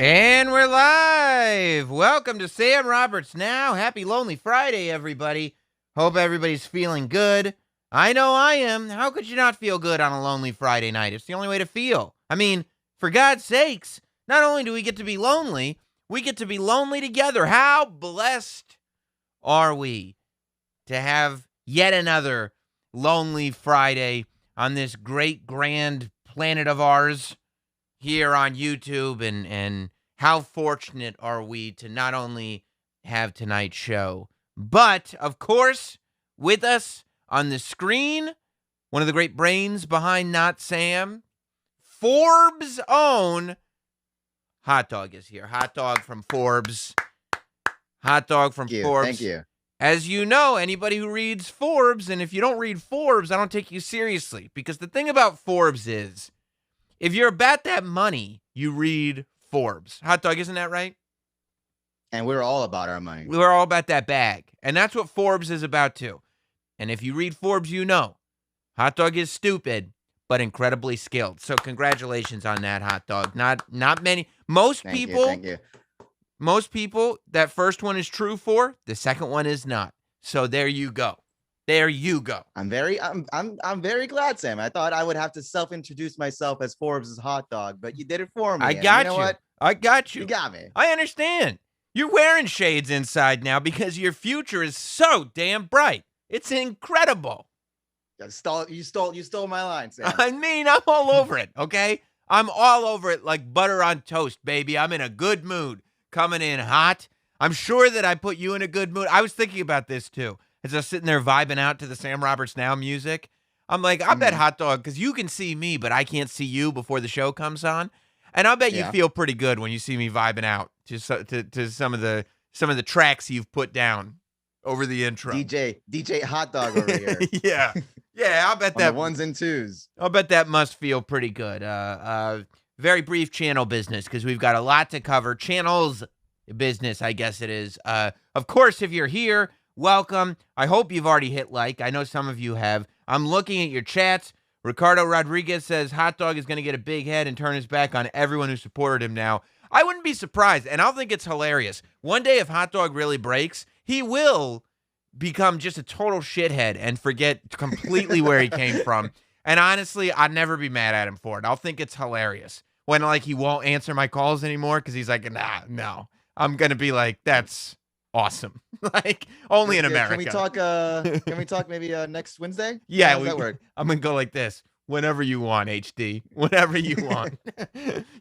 And we're live. Welcome to Sam Roberts Now. Happy Lonely Friday, everybody. Hope everybody's feeling good. I know I am. How could you not feel good on a lonely Friday night? It's the only way to feel. I mean, for God's sakes, not only do we get to be lonely, we get to be lonely together. How blessed are we to have yet another lonely Friday on this great, grand planet of ours here on YouTube, and how fortunate are we to not only have tonight's show, but, of course, with us on the screen, one of the great brains behind Not Sam, Forbes' own Hot Dog is here. Hot Dog from Forbes. Hot Dog from Forbes. Thank you. As you know, anybody who reads Forbes, and if you don't read Forbes, I don't take you seriously, because the thing about Forbes is, if you're about that money, you read Forbes. Hot Dog, isn't that right? And we're all about our money. We're all about that bag. And that's what Forbes is about, too. And if you read Forbes, you know. Hot Dog is stupid, but incredibly skilled. So congratulations on that, Hot Dog. Not many. Thank you. Most people, that first one is true for, the second one is not. So there you go. There you go. I'm very glad, Sam. I thought I would have to self-introduce myself as Forbes' Hot Dog, but you did it for me. I got you. What? I got you. You got me. I understand. You're wearing shades inside now because your future is so damn bright. It's incredible. You stole my line, Sam. I mean, I'm all over it, okay? I'm all over it like butter on toast, baby. I'm in a good mood. Coming in hot. I'm sure that I put you in a good mood. I was thinking about this, too. As I was sitting there vibing out to the Sam Roberts Now music, I'm like, I bet Hot Dog, because you can see me, but I can't see you before the show comes on. And I'll bet you feel pretty good when you see me vibing out to some of the tracks you've put down over the intro. DJ Hot Dog over here. Yeah. I'll bet that ones and twos. I'll bet that must feel pretty good. Very brief channel business because we've got a lot to cover. Channels business, I guess it is. Of course, if you're here, welcome. I hope you've already hit like. I know some of you have. I'm looking at your chats. Ricardo Rodriguez says Hot Dog is going to get a big head and turn his back on everyone who supported him now. I wouldn't be surprised, and I'll think it's hilarious. One day, if Hot Dog really breaks, he will become just a total shithead and forget completely where he came from. And honestly, I'd never be mad at him for it. I'll think it's hilarious. When, like, he won't answer my calls anymore because he's like, nah, no. I'm going to be like, that's awesome. Like, only in America. Can we talk maybe next Wednesday? Yeah. How does that work? I'm going to go like this. Whenever you want, HD. Whenever you want.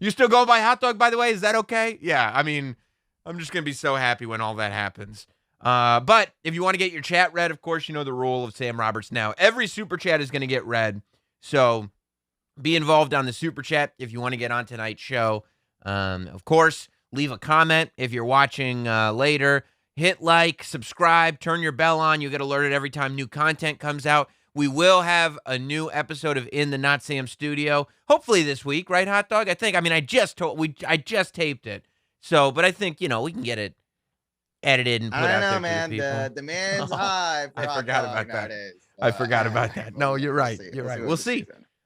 You still going by Hot Dog, by the way? Is that okay? Yeah. I mean, I'm just going to be so happy when all that happens. But if you want to get your chat read, of course, you know the rule of Sam Roberts Now. Every super chat is going to get read. So be involved on the super chat if you want to get on tonight's show. Of course, leave a comment if you're watching later. Hit like, subscribe, turn your bell on. You'll get alerted every time new content comes out. We will have a new episode of In the Not Sam Studio, hopefully this week, right, Hot Dog? I just taped it. So, but I think, you know, we can get it edited and put out there. I don't know, man. The demand's high. I forgot about that. I forgot about that. No, you're right. You're right. We'll see.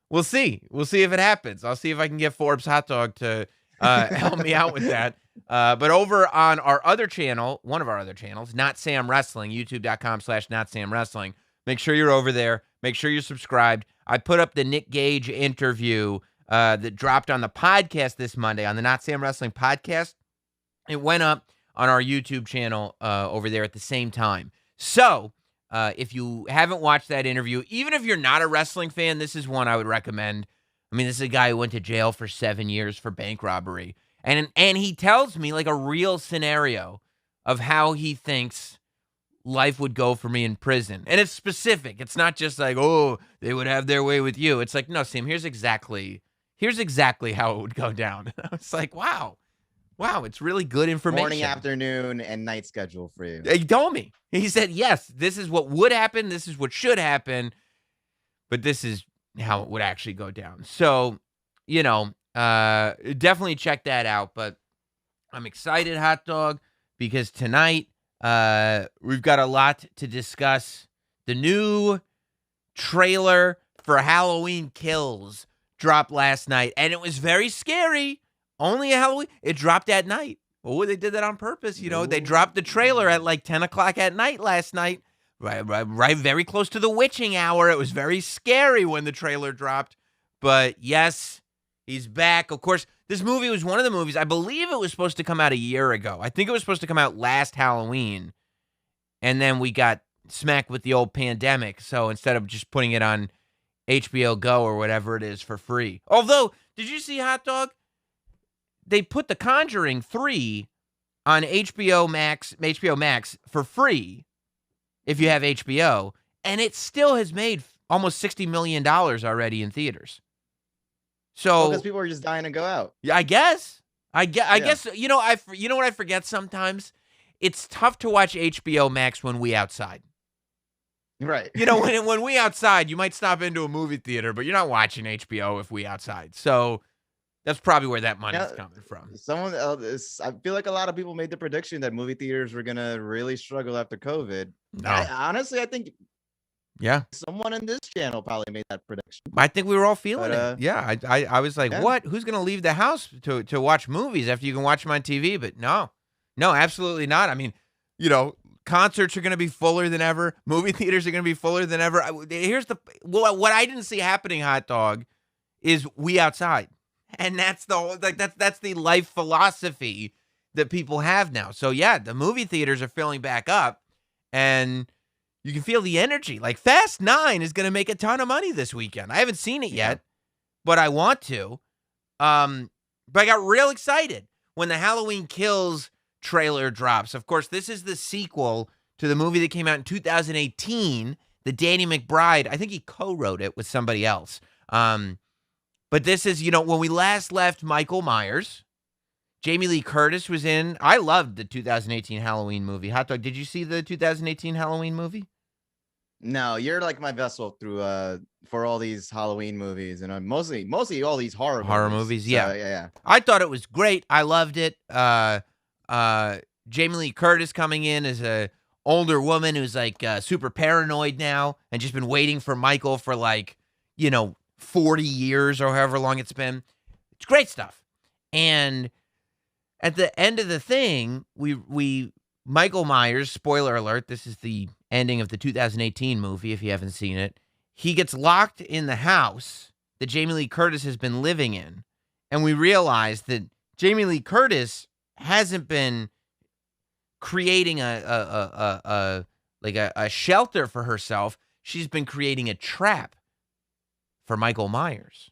We'll see if it happens. I'll see if I can get Forbes Hot Dog to help me out with that. But over on our other channel, one of our other channels, Notsam Wrestling, youtube.com/Notsam Wrestling. Make sure you're over there. Make sure you're subscribed. I put up the Nick Gage interview that dropped on the podcast this Monday, on the Notsam Wrestling Podcast. It went up on our YouTube channel over there at the same time. So, if you haven't watched that interview, even if you're not a wrestling fan, this is one I would recommend. I mean, this is a guy who went to jail for 7 years for bank robbery. And he tells me like a real scenario of how he thinks life would go for me in prison. And it's specific. It's not just like, oh, they would have their way with you. It's like, no, Sam, here's exactly how it would go down. I was like, wow, it's really good information. Morning, afternoon, and night schedule for you. He told me. He said, yes, this is what would happen. This is what should happen. But this is how it would actually go down. So, definitely check that out. But I'm excited, Hot Dog, because tonight we've got a lot to discuss. The new trailer for Halloween Kills dropped last night, and it was very scary. Only a Halloween. It dropped at night. Oh, they did that on purpose. They dropped the trailer at like 10 o'clock at night last night. Right, very close to the witching hour. It was very scary when the trailer dropped. But yes, he's back. Of course, this movie was one of the movies, I believe it was supposed to come out a year ago. I think it was supposed to come out last Halloween. And then we got smacked with the old pandemic. So instead of just putting it on HBO Go or whatever it is for free. Although, did you see, Hot Dog? They put The Conjuring 3 on HBO Max for free if you have HBO, and it still has made almost $60 million already in theaters. So because people are just dying to go out. Yeah, I guess. I guess you know what I forget sometimes? It's tough to watch HBO Max when we outside. Right. When we outside, you might stop into a movie theater, but you're not watching HBO if we outside. So that's probably where that money's coming from. Someone else, I feel like a lot of people made the prediction that movie theaters were gonna really struggle after COVID. No. I think someone in this channel probably made that prediction. I think we were all feeling it. Yeah, I was like, what? Who's gonna leave the house to watch movies after you can watch them on TV? But no, absolutely not. I mean, concerts are going to be fuller than ever. Movie theaters are going to be fuller than ever. Here's what I didn't see happening, Hot Dog, is we outside. And that's that's the life philosophy that people have now. So yeah, the movie theaters are filling back up, and you can feel the energy. Like Fast 9 is going to make a ton of money this weekend. I haven't seen it yet, but I want to. But I got real excited when the Halloween Kills trailer drops. Of course, this is the sequel to the movie that came out in 2018, the Danny McBride. I think he co-wrote it with somebody else. But this is, when we last left Michael Myers, Jamie Lee Curtis was in. I loved the 2018 Halloween movie. Hot Dog, did you see the 2018 Halloween movie? No, you're like my vessel through for all these Halloween movies, and mostly all these horror movies. So, yeah. I thought it was great. I loved it. Jamie Lee Curtis coming in as a older woman who's like super paranoid now and just been waiting for Michael for 40 years or however long it's been. It's great stuff. And at the end of the thing, we Michael Myers, spoiler alert, this is the ending of the 2018 movie if you haven't seen it. He gets locked in the house that Jamie Lee Curtis has been living in. And we realize that Jamie Lee Curtis hasn't been creating a shelter for herself. She's been creating a trap for Michael Myers.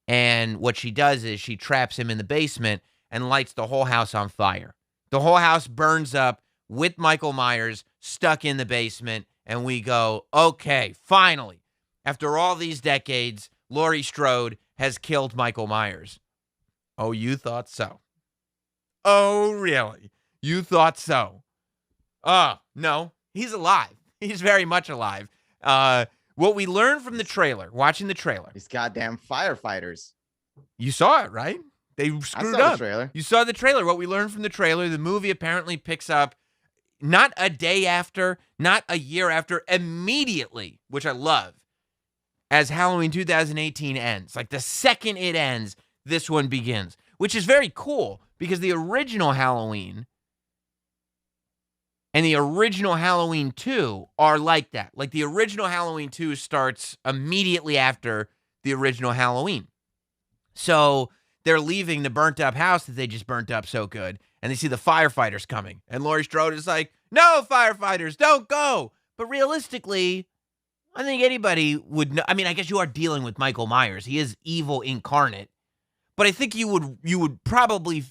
And what she does is she traps him in the basement and lights the whole house on fire. The whole house burns up with Michael Myers stuck in the basement. And we go, okay, finally, after all these decades, Laurie Strode has killed Michael Myers. Oh, you thought so? Oh, really? You thought so? No, he's alive. He's very much alive. What we learned from the trailer, watching the trailer. These goddamn firefighters. You saw it, right? They screwed up. The trailer. You saw the trailer. What we learned from the trailer, the movie apparently picks up not a day after, not a year after, immediately, which I love, as Halloween 2018 ends. Like the second it ends, this one begins, which is very cool because the original Halloween and the original Halloween 2 are like that. Like the original Halloween 2 starts immediately after the original Halloween. So they're leaving the burnt up house that they just burnt up so good, and they see the firefighters coming. And Laurie Strode is like, no, firefighters, don't go. But realistically, I think anybody would know. I mean, I guess you are dealing with Michael Myers. He is evil incarnate. But I think you would probably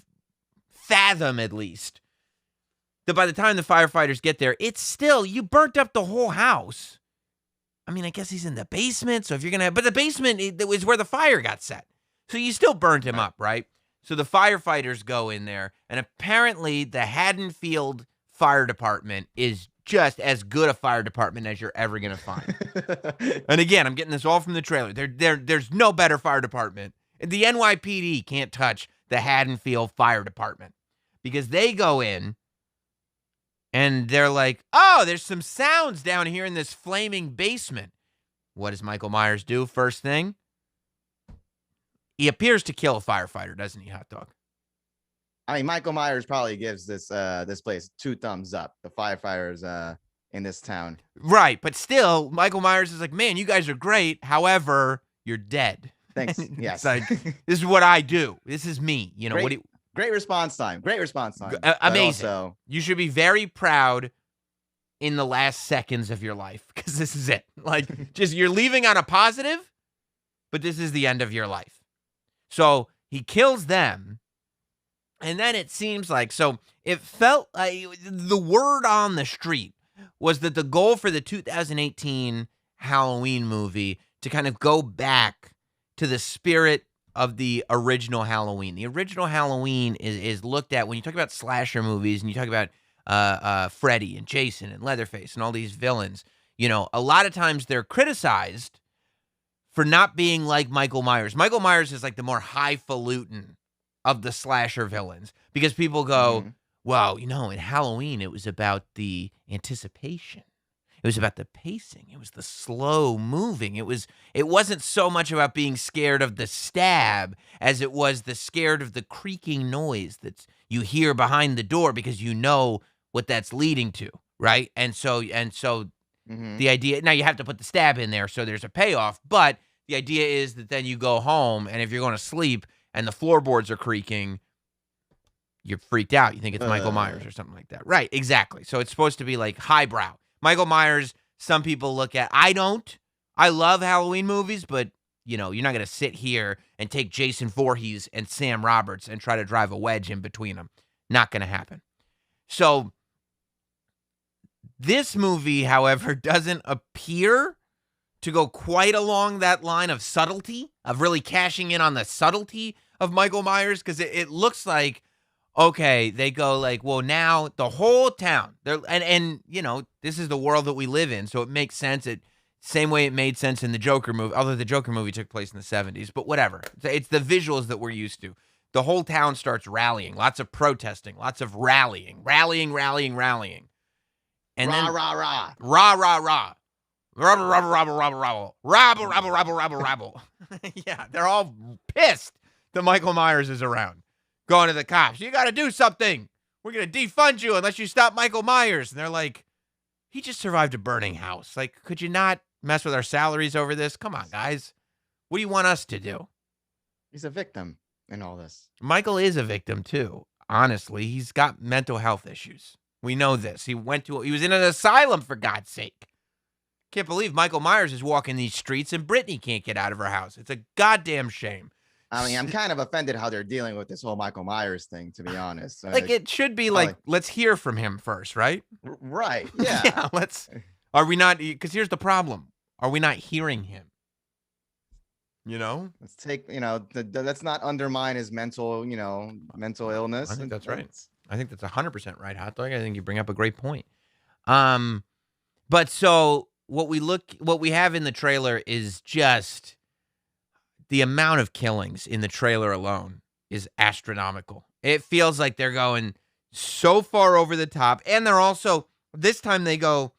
fathom, at least, that by the time the firefighters get there, it's still, you burnt up the whole house. I mean, I guess he's in the basement, so if you're going to, but the basement is where the fire got set. So you still burnt him up, right? So the firefighters go in there, and apparently the Haddonfield Fire Department is just as good a fire department as you're ever going to find. And again, I'm getting this all from the trailer. There's no better fire department. The NYPD can't touch the Haddonfield Fire Department because they go in and they're like, oh, there's some sounds down here in this flaming basement. What does Michael Myers do first thing? He appears to kill a firefighter, doesn't he, Hot Dog? I mean, Michael Myers probably gives this place 2 thumbs up. The firefighters in this town. Right, but still, Michael Myers is like, man, you guys are great. However, you're dead. Thanks. Yes. It's like, this is what I do. This is me. You know, great response time. Great response time. Amazing. Also, you should be very proud in the last seconds of your life because this is it. Like, just you're leaving on a positive, but this is the end of your life. So he kills them. And then it seems like, so it felt like the word on the street was that the goal for the 2018 Halloween movie to kind of go back to the spirit of the original Halloween. The original Halloween is looked at when you talk about slasher movies and you talk about Freddy and Jason and Leatherface and all these villains. You know, a lot of times they're criticized for not being like Michael Myers. Michael Myers is like the more highfalutin of the slasher villains because people go, well, you know, in Halloween, it was about the anticipation. It was about the pacing. It was the slow moving. It wasn't so much about being scared of the stab as it was the scared of the creaking noise that you hear behind the door because you know what that's leading to, right? And so the idea, now you have to put the stab in there so there's a payoff, but the idea is that then you go home and if you're going to sleep and the floorboards are creaking, you're freaked out. You think it's Michael Myers or something like that. Right, exactly. So it's supposed to be like highbrow. Michael Myers, some people look at, I don't. I love Halloween movies, but, you know, you're not going to sit here and take Jason Voorhees and Sam Roberts and try to drive a wedge in between them. Not going to happen. So this movie, however, doesn't appear to go quite along that line of subtlety, of really cashing in on the subtlety of Michael Myers, because it looks like, okay, they go like, well, now the whole town, and you know, this is the world that we live in, so it makes sense. Same way it made sense in the Joker movie, although the Joker movie took place in the 70s, but whatever. It's the visuals that we're used to. The whole town starts rallying, lots of protesting, lots of rallying. And rah, then, rah, rah. Rah, rah, rah. Rabble, rabble, rabble, rabble, rabble. Rabble, rabble, rabble, rabble, rabble. Yeah, they're all pissed that Michael Myers is around. Going to the cops. You got to do something. We're going to defund you unless you stop Michael Myers. And they're like, he just survived a burning house. Like, could you not mess with our salaries over this? Come on, guys. What do you want us to do? He's a victim in all this. Michael is a victim, too. Honestly, he's got mental health issues. We know this. He was in an asylum, for God's sake. Can't believe Michael Myers is walking these streets and Britney can't get out of her house. It's a goddamn shame. I mean, I'm kind of offended how they're dealing with this whole Michael Myers thing, to be honest. Like, it should be like, let's hear from him first, right? Right. Yeah. Yeah, are we not, because here's the problem. Are we not hearing him? You know? Let's take, let's not undermine his mental illness. I think that's right. I think that's 100% right, Hot Dog. I think you bring up a great point. But so what we have in the trailer is just the amount of killings in the trailer alone is astronomical. It feels like they're going so far over the top. And they're also, this time they go,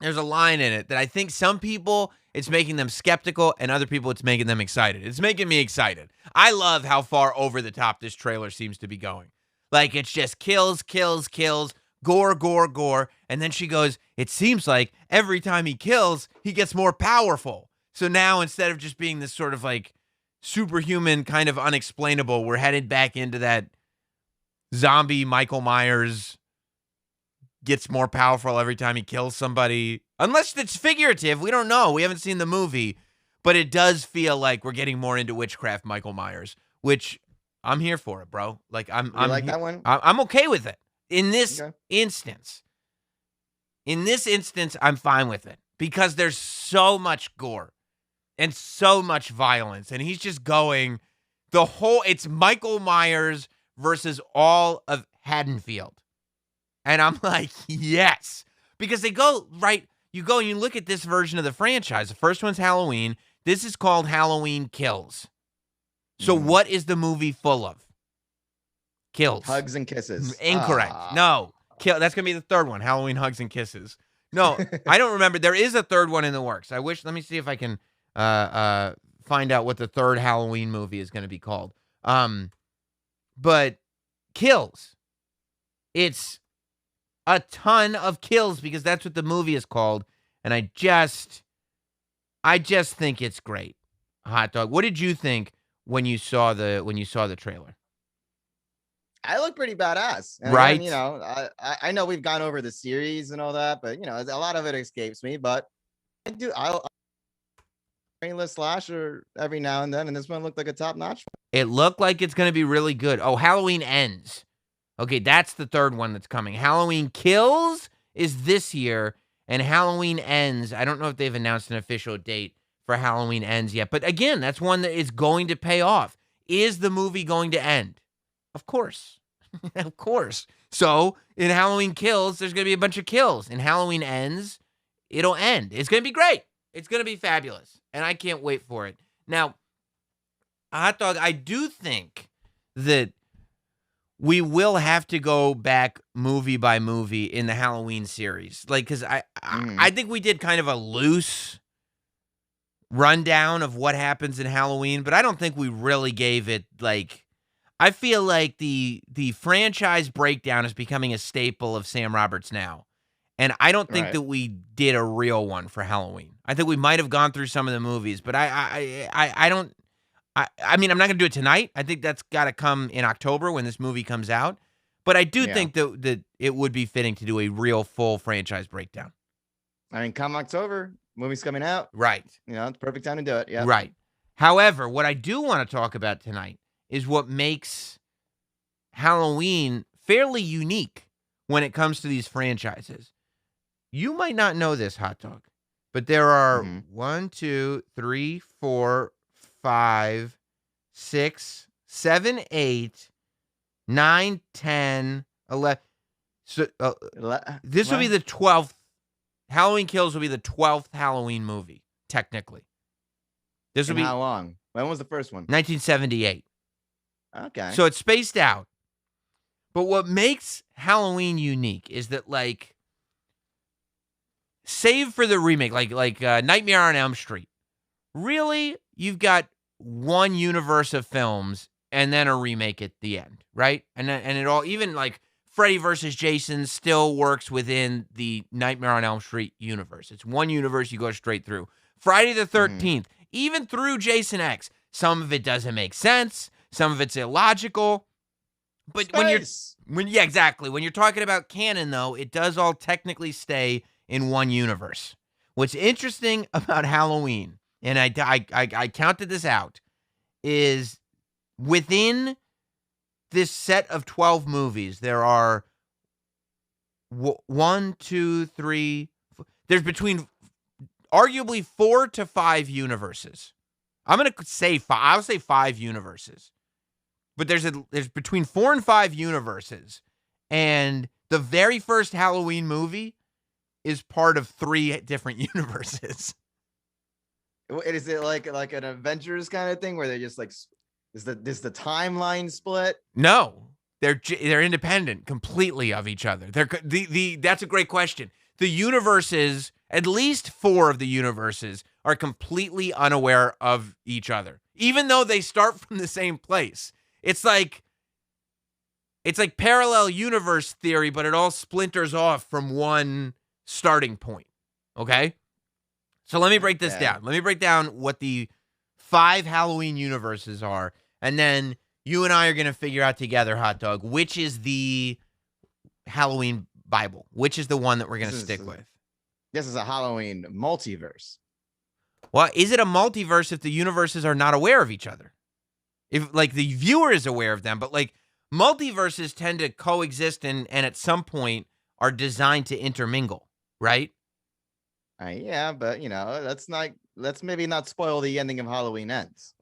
there's a line in it that I think some people, it's making them skeptical, and other people, it's making them excited. It's making me excited. I love how far over the top this trailer seems to be going. Like, it's just kills, gore, gore, gore. And then she goes, it seems like every time he kills, he gets more powerful. So now instead of just being this sort of like superhuman, kind of unexplainable. We're headed back into that zombie Michael Myers gets more powerful every time he kills somebody. Unless it's figurative. We don't know. We haven't seen the movie. But it does feel like we're getting more into witchcraft Michael Myers, which I'm here for it, bro. Like I'm like that one? I'm okay with it. In this Okay. instance, I'm fine with it because there's so much gore and so much violence. And he's just going it's Michael Myers versus all of Haddonfield. And I'm like, yes. Because they go, right, you go and you look at this version of the franchise. The first one's Halloween. This is called Halloween Kills. So what is the movie full of? Kills. Hugs and kisses. Incorrect. No. That's going to be the third one, Halloween Hugs and Kisses. No, I don't remember. There is a third one in the works. Let me see if I can find out what the third Halloween movie is going to be called. But kills. It's a ton of kills because that's what the movie is called. And I just think it's great. Hot dog. What did you think when you saw the trailer? I look pretty badass, and right? Again, you know, I know we've gone over the series and all that, but you know, a lot of it escapes me. But I'll brainless slasher every now and then, and this one looked like a top notch. It looked like it's going to be really good. Oh, Halloween Ends. Okay, that's the third one that's coming. Halloween Kills is this year, and Halloween Ends. I don't know if they've announced an official date for Halloween Ends yet, but again, that's one that is going to pay off. Is the movie going to end? Of course. Of course. So in Halloween Kills, there's going to be a bunch of kills. In Halloween Ends, it'll end. It's going to be great. It's going to be fabulous. And I can't wait for it. Now, Hot Dog, I do think that we will have to go back movie by movie in the Halloween series. Like, because I think we did kind of a loose rundown of what happens in Halloween, but I don't think we really gave it, like, I feel like the franchise breakdown is becoming a staple of Sam Roberts Now. And I don't think that we did a real one for Halloween. I think we might have gone through some of the movies, but I don't. I mean, I'm not going to do it tonight. I think that's got to come in October when this movie comes out. But I do think that it would be fitting to do a real full franchise breakdown. I mean, come October, movie's coming out. Right. You know, it's the perfect time to do it. Yeah. Right. However, what I do want to talk about tonight is what makes Halloween fairly unique when it comes to these franchises. You might not know this, Hot Dog, but there are 1, 2, 3, 4, 5, 6, 7, 8, 9, 10, 11. So this will be the 12th. Halloween Kills will be the 12th Halloween movie, technically. This will be how long? When was the first one? 1978. Okay. So it's spaced out. But what makes Halloween unique is that, like, save for the remake, like Nightmare on Elm Street, really, you've got one universe of films and then a remake at the end, right? And it all, even like Freddy versus Jason still works within the Nightmare on Elm Street universe. It's one universe you go straight through. Friday the 13th, even through Jason X, some of it doesn't make sense. Some of it's illogical. But when you're talking about canon, though, it does all technically stay in one universe. What's interesting about Halloween, and I counted this out, is within this set of 12 movies, there are 1, 2, 3, there's between arguably 4 to 5 universes. I'm going to say 5. I'll say 5 universes. But there's between 4 and 5 universes. And the very first Halloween movie is part of 3 different universes. Is it like an Avengers kind of thing where they just like, is the timeline split? No, they're independent completely of each other. That's a great question. The universes, at least 4 of the universes, are completely unaware of each other, even though they start from the same place. It's like parallel universe theory, but it all splinters off from one starting point. Okay? So let me break this down. Let me break down what the 5 Halloween universes are, and then you and I are going to figure out together, Hot Dog, which is the Halloween Bible, which is the one that we're going to stick with. This is a Halloween multiverse. Well, is it a multiverse if the universes are not aware of each other? If, like, the viewer is aware of them, but, like, multiverses tend to coexist and at some point are designed to intermingle, right? Yeah, but, let's maybe not spoil the ending of Halloween Ends.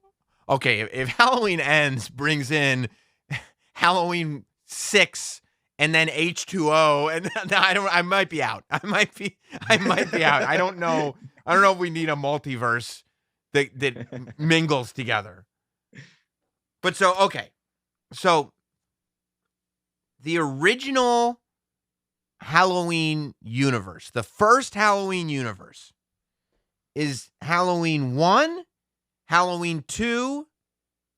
Okay, if Halloween Ends brings in Halloween 6 and then H2O, and I might be out. I might be out. I don't know if we need a multiverse that mingles together. But okay. So the original Halloween universe, the first Halloween universe, is Halloween 1, Halloween 2,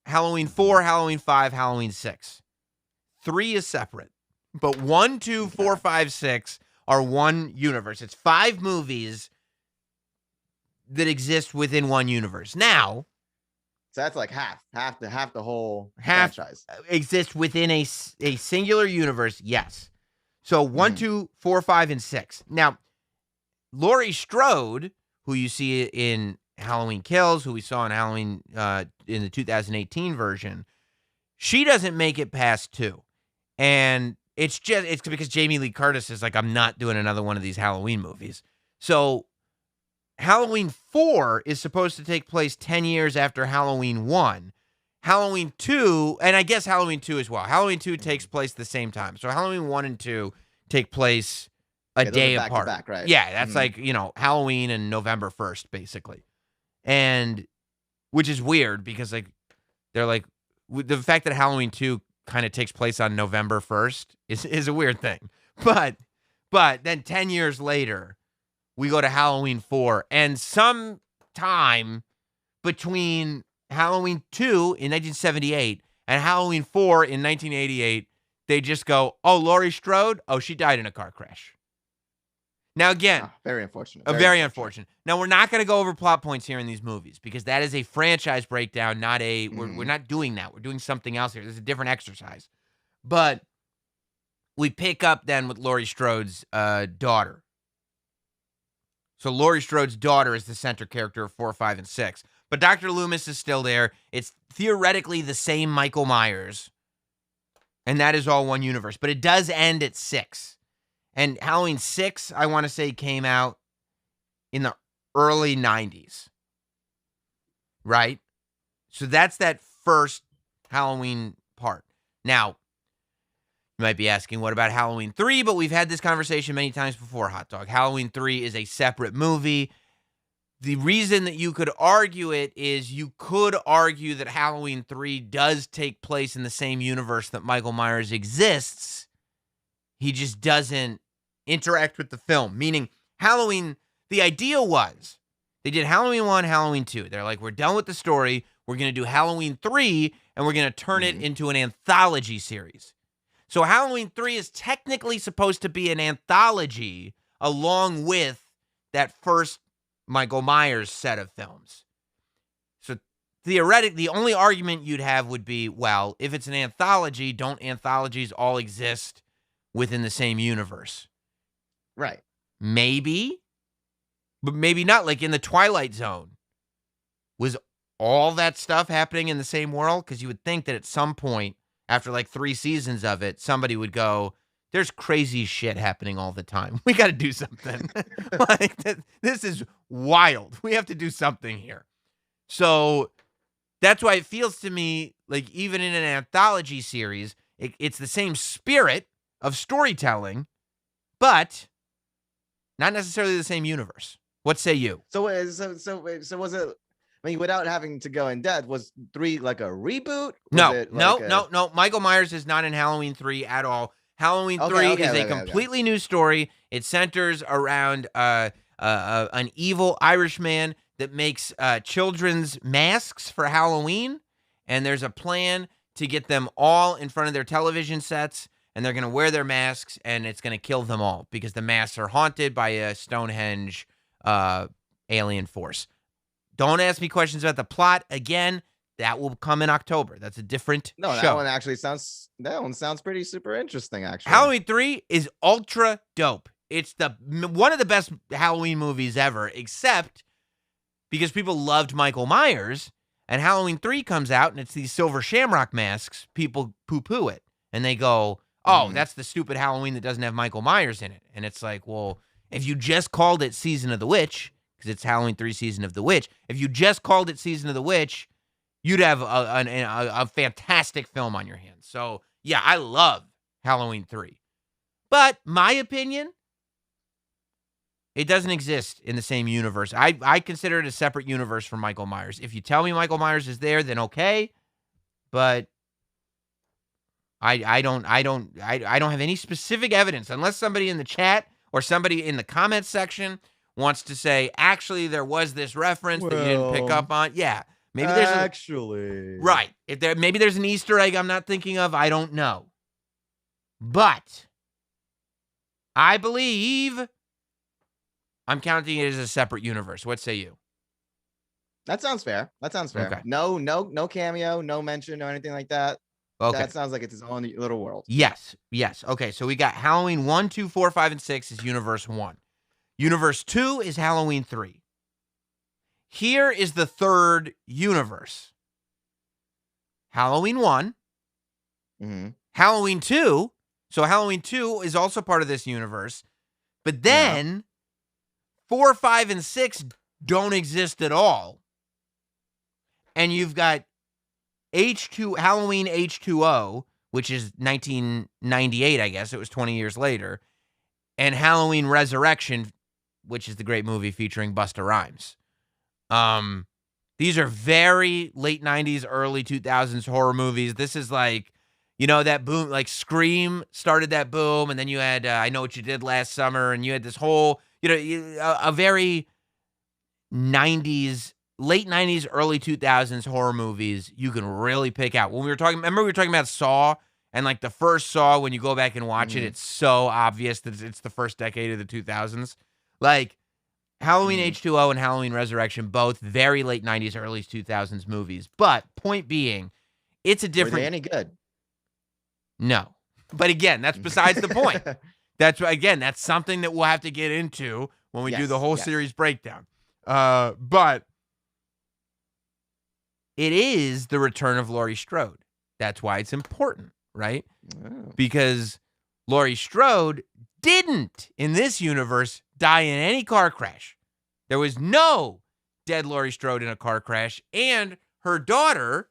Halloween 4, Halloween 5, Halloween 6. 3 is separate. But 1, 2, 4, 5, 6 are one universe. It's 5 movies that exist within one universe. Now, so that's like half the whole franchise exists within a singular universe. Yes. So 1, 2, 4, 5, and 6. Now, Laurie Strode, who you see in Halloween Kills, who we saw in Halloween in the 2018 version, she doesn't make it past 2. And it's because Jamie Lee Curtis is like, I'm not doing another one of these Halloween movies. So Halloween 4 is supposed to take place 10 years after Halloween 1. Halloween 2, and I guess Halloween 2 as well. Halloween 2 takes place the same time. So Halloween 1 and 2 take place a day back apart. To back, right? Yeah, that's like, Halloween and November 1st, basically. And which is weird because, like, they're like, the fact that Halloween 2 kind of takes place on November 1st is a weird thing. But then 10 years later, we go to Halloween 4, and sometime between Halloween 2 in 1978 and Halloween 4 in 1988, they just go, oh, Laurie Strode? Oh, she died in a car crash. Now, again, very unfortunate. Very unfortunate. Now, we're not going to go over plot points here in these movies because that is a franchise breakdown, not a, we're not doing that. We're doing something else here. This is a different exercise. But we pick up then with Laurie Strode's daughter. So Laurie Strode's daughter is the center character of 4, 5, and 6. But Dr. Loomis is still there. It's theoretically the same Michael Myers. And that is all one universe. But it does end at 6. And Halloween 6, I want to say, came out in the early 90s. Right? So that's that first Halloween part. Now, you might be asking, what about Halloween 3? But we've had this conversation many times before, Hot Dog. Halloween 3 is a separate movie. The reason that you could argue it is you could argue that Halloween 3 does take place in the same universe that Michael Myers exists. He just doesn't interact with the film. Meaning, Halloween, the idea was, they did Halloween 1, Halloween 2. They're like, we're done with the story. We're going to do Halloween 3, and we're going to turn it into an anthology series. So Halloween 3 is technically supposed to be an anthology along with that first Michael Myers set of films. So theoretically, the only argument you'd have would be, well, if it's an anthology, don't anthologies all exist within the same universe? Right. Maybe, but maybe not. Like in the Twilight Zone, was all that stuff happening in the same world? Because you would think that at some point, after like 3 seasons of it, somebody would go, there's crazy shit happening all the time. We got to do something. Like, this is wild. We have to do something here. So that's why it feels to me like even in an anthology series, it's the same spirit of storytelling, but not necessarily the same universe. What say you? So was it? I mean, without having to go in depth, was 3 like a reboot? No. Michael Myers is not in Halloween 3 at all. Halloween 3 is a completely new story. It centers around an evil Irishman that makes children's masks for Halloween, and there's a plan to get them all in front of their television sets, and they're going to wear their masks, and it's going to kill them all because the masks are haunted by a Stonehenge alien force. Don't ask me questions about the plot. Again, that will come in October. That's a different No, show. That one sounds pretty super interesting, actually. Halloween 3 is ultra dope. It's one of the best Halloween movies ever, except because people loved Michael Myers, and Halloween 3 comes out, and it's these silver shamrock masks. People poo-poo it, and they go, oh, that's the stupid Halloween that doesn't have Michael Myers in it. And it's like, well, if you just called it Season of the Witch, because it's Halloween 3 Season of the Witch, if you just called it Season of the Witch, you'd have a fantastic film on your hands. So, yeah, I love Halloween 3. But my opinion, it doesn't exist in the same universe. I consider it a separate universe from Michael Myers. If you tell me Michael Myers is there, then okay. But I don't have any specific evidence unless somebody in the chat or somebody in the comments section wants to say, actually, there was this reference that you didn't pick up on. Yeah. Maybe there's right. Maybe there's an Easter egg I'm not thinking of. I don't know. But I believe I'm counting it as a separate universe. What say you? That sounds fair. Okay. No cameo, no mention, or anything like that. Okay. That sounds like it's his own little world. Yes. Okay, so we got Halloween 1, 2, 4, 5, and 6 is Universe 1. Universe 2 is Halloween 3. Here is the third universe. Halloween 1. Halloween 2. So Halloween 2 is also part of this universe. But then 4, 5, and 6 don't exist at all. And you've got Halloween H2O, which is 1998, I guess. It was 20 years later. And Halloween Resurrection, which is the great movie featuring Busta Rhymes. These are very late 90s, early 2000s horror movies. This is like, that boom, like Scream started that boom. And then you had I Know What You Did Last Summer. And you had this whole, a very 90s, late 90s, early 2000s horror movies you can really pick out. When we were talking about Saw, and like the first Saw, when you go back and watch it, it's so obvious that it's the first decade of the 2000s. Like Halloween H2O and Halloween Resurrection, both very late 90s, early 2000s movies. But point being, it's a different. Were they any good? No. But again, that's besides the point. That's something that we'll have to get into when we do the whole series breakdown. But it is the return of Laurie Strode. That's why it's important, right? Oh. Because Laurie Strode didn't, in this universe, die in any car crash. There was no dead Laurie Strode in a car crash. And her daughter,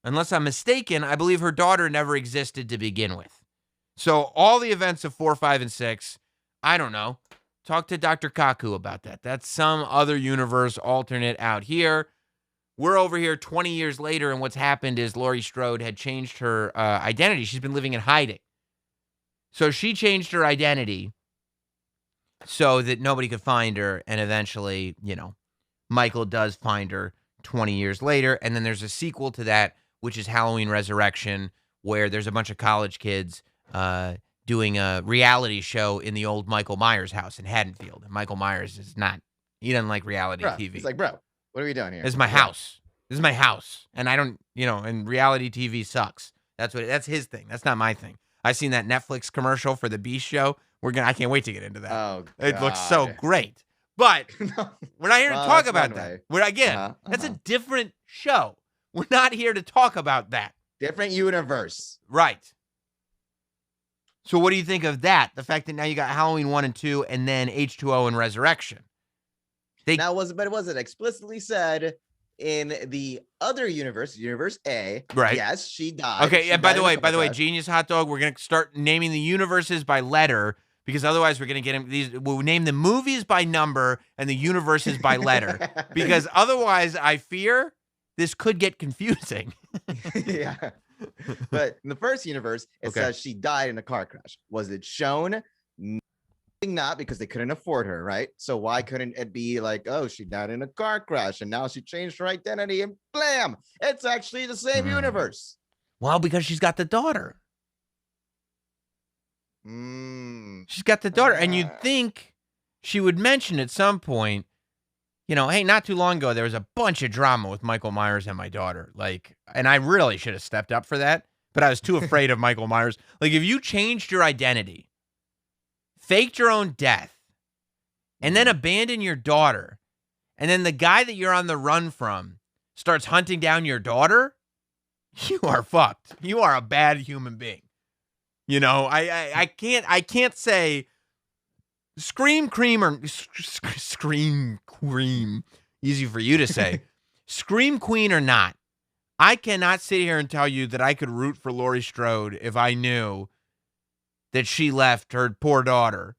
unless I'm mistaken, I believe her daughter never existed to begin with. So all the events of 4, 5, and 6, I don't know. Talk to Dr. Kaku about that. That's some other universe alternate out here. We're over here 20 years later, and what's happened is Laurie Strode had changed her identity. She's been living in hiding. So she changed her identity so that nobody could find her, and eventually, Michael does find her 20 years later, and then there's a sequel to that, which is Halloween Resurrection, where there's a bunch of college kids doing a reality show in the old Michael Myers house in Haddonfield. And Michael Myers he doesn't like reality TV. He's like, bro, what are we doing here? This is my house. This is my house. And I don't, and reality TV sucks. That's his thing. That's not my thing. I seen that Netflix commercial for the Beast show. I can't wait to get into that. Oh, God. It looks so great. But we're not here to talk about that. That's a different show. We're not here to talk about that. Different universe. Right. So what do you think of that? The fact that now you got Halloween 1 and 2 and then H2O and Resurrection. But it wasn't explicitly said in the other universe, Universe A. Right. Yes, she died. Okay, and by the way, Genius Hot Dog, we're going to start naming the universes by letter because otherwise we're going to get we'll name the movies by number and the universes by letter because otherwise I fear this could get confusing. Yeah. But in the first universe, it says she died in a car crash. Was it shown? Not, because they couldn't afford her, right? So why couldn't it be like, oh, she died in a car crash and now she changed her identity and blam, it's actually the same universe. Well, because she's got the daughter. She's got the daughter, and you'd think she would mention at some point hey, not too long ago, there was a bunch of drama with Michael Myers and my daughter. And I really should have stepped up for that, but I was too afraid of Michael Myers. If you changed your identity, faked your own death, and then abandon your daughter, and then the guy that you're on the run from starts hunting down your daughter, you are fucked. You are a bad human being. I can't say Scream Cream, easy for you to say. Scream Queen or not, I cannot sit here and tell you that I could root for Laurie Strode if I knew that she left her poor daughter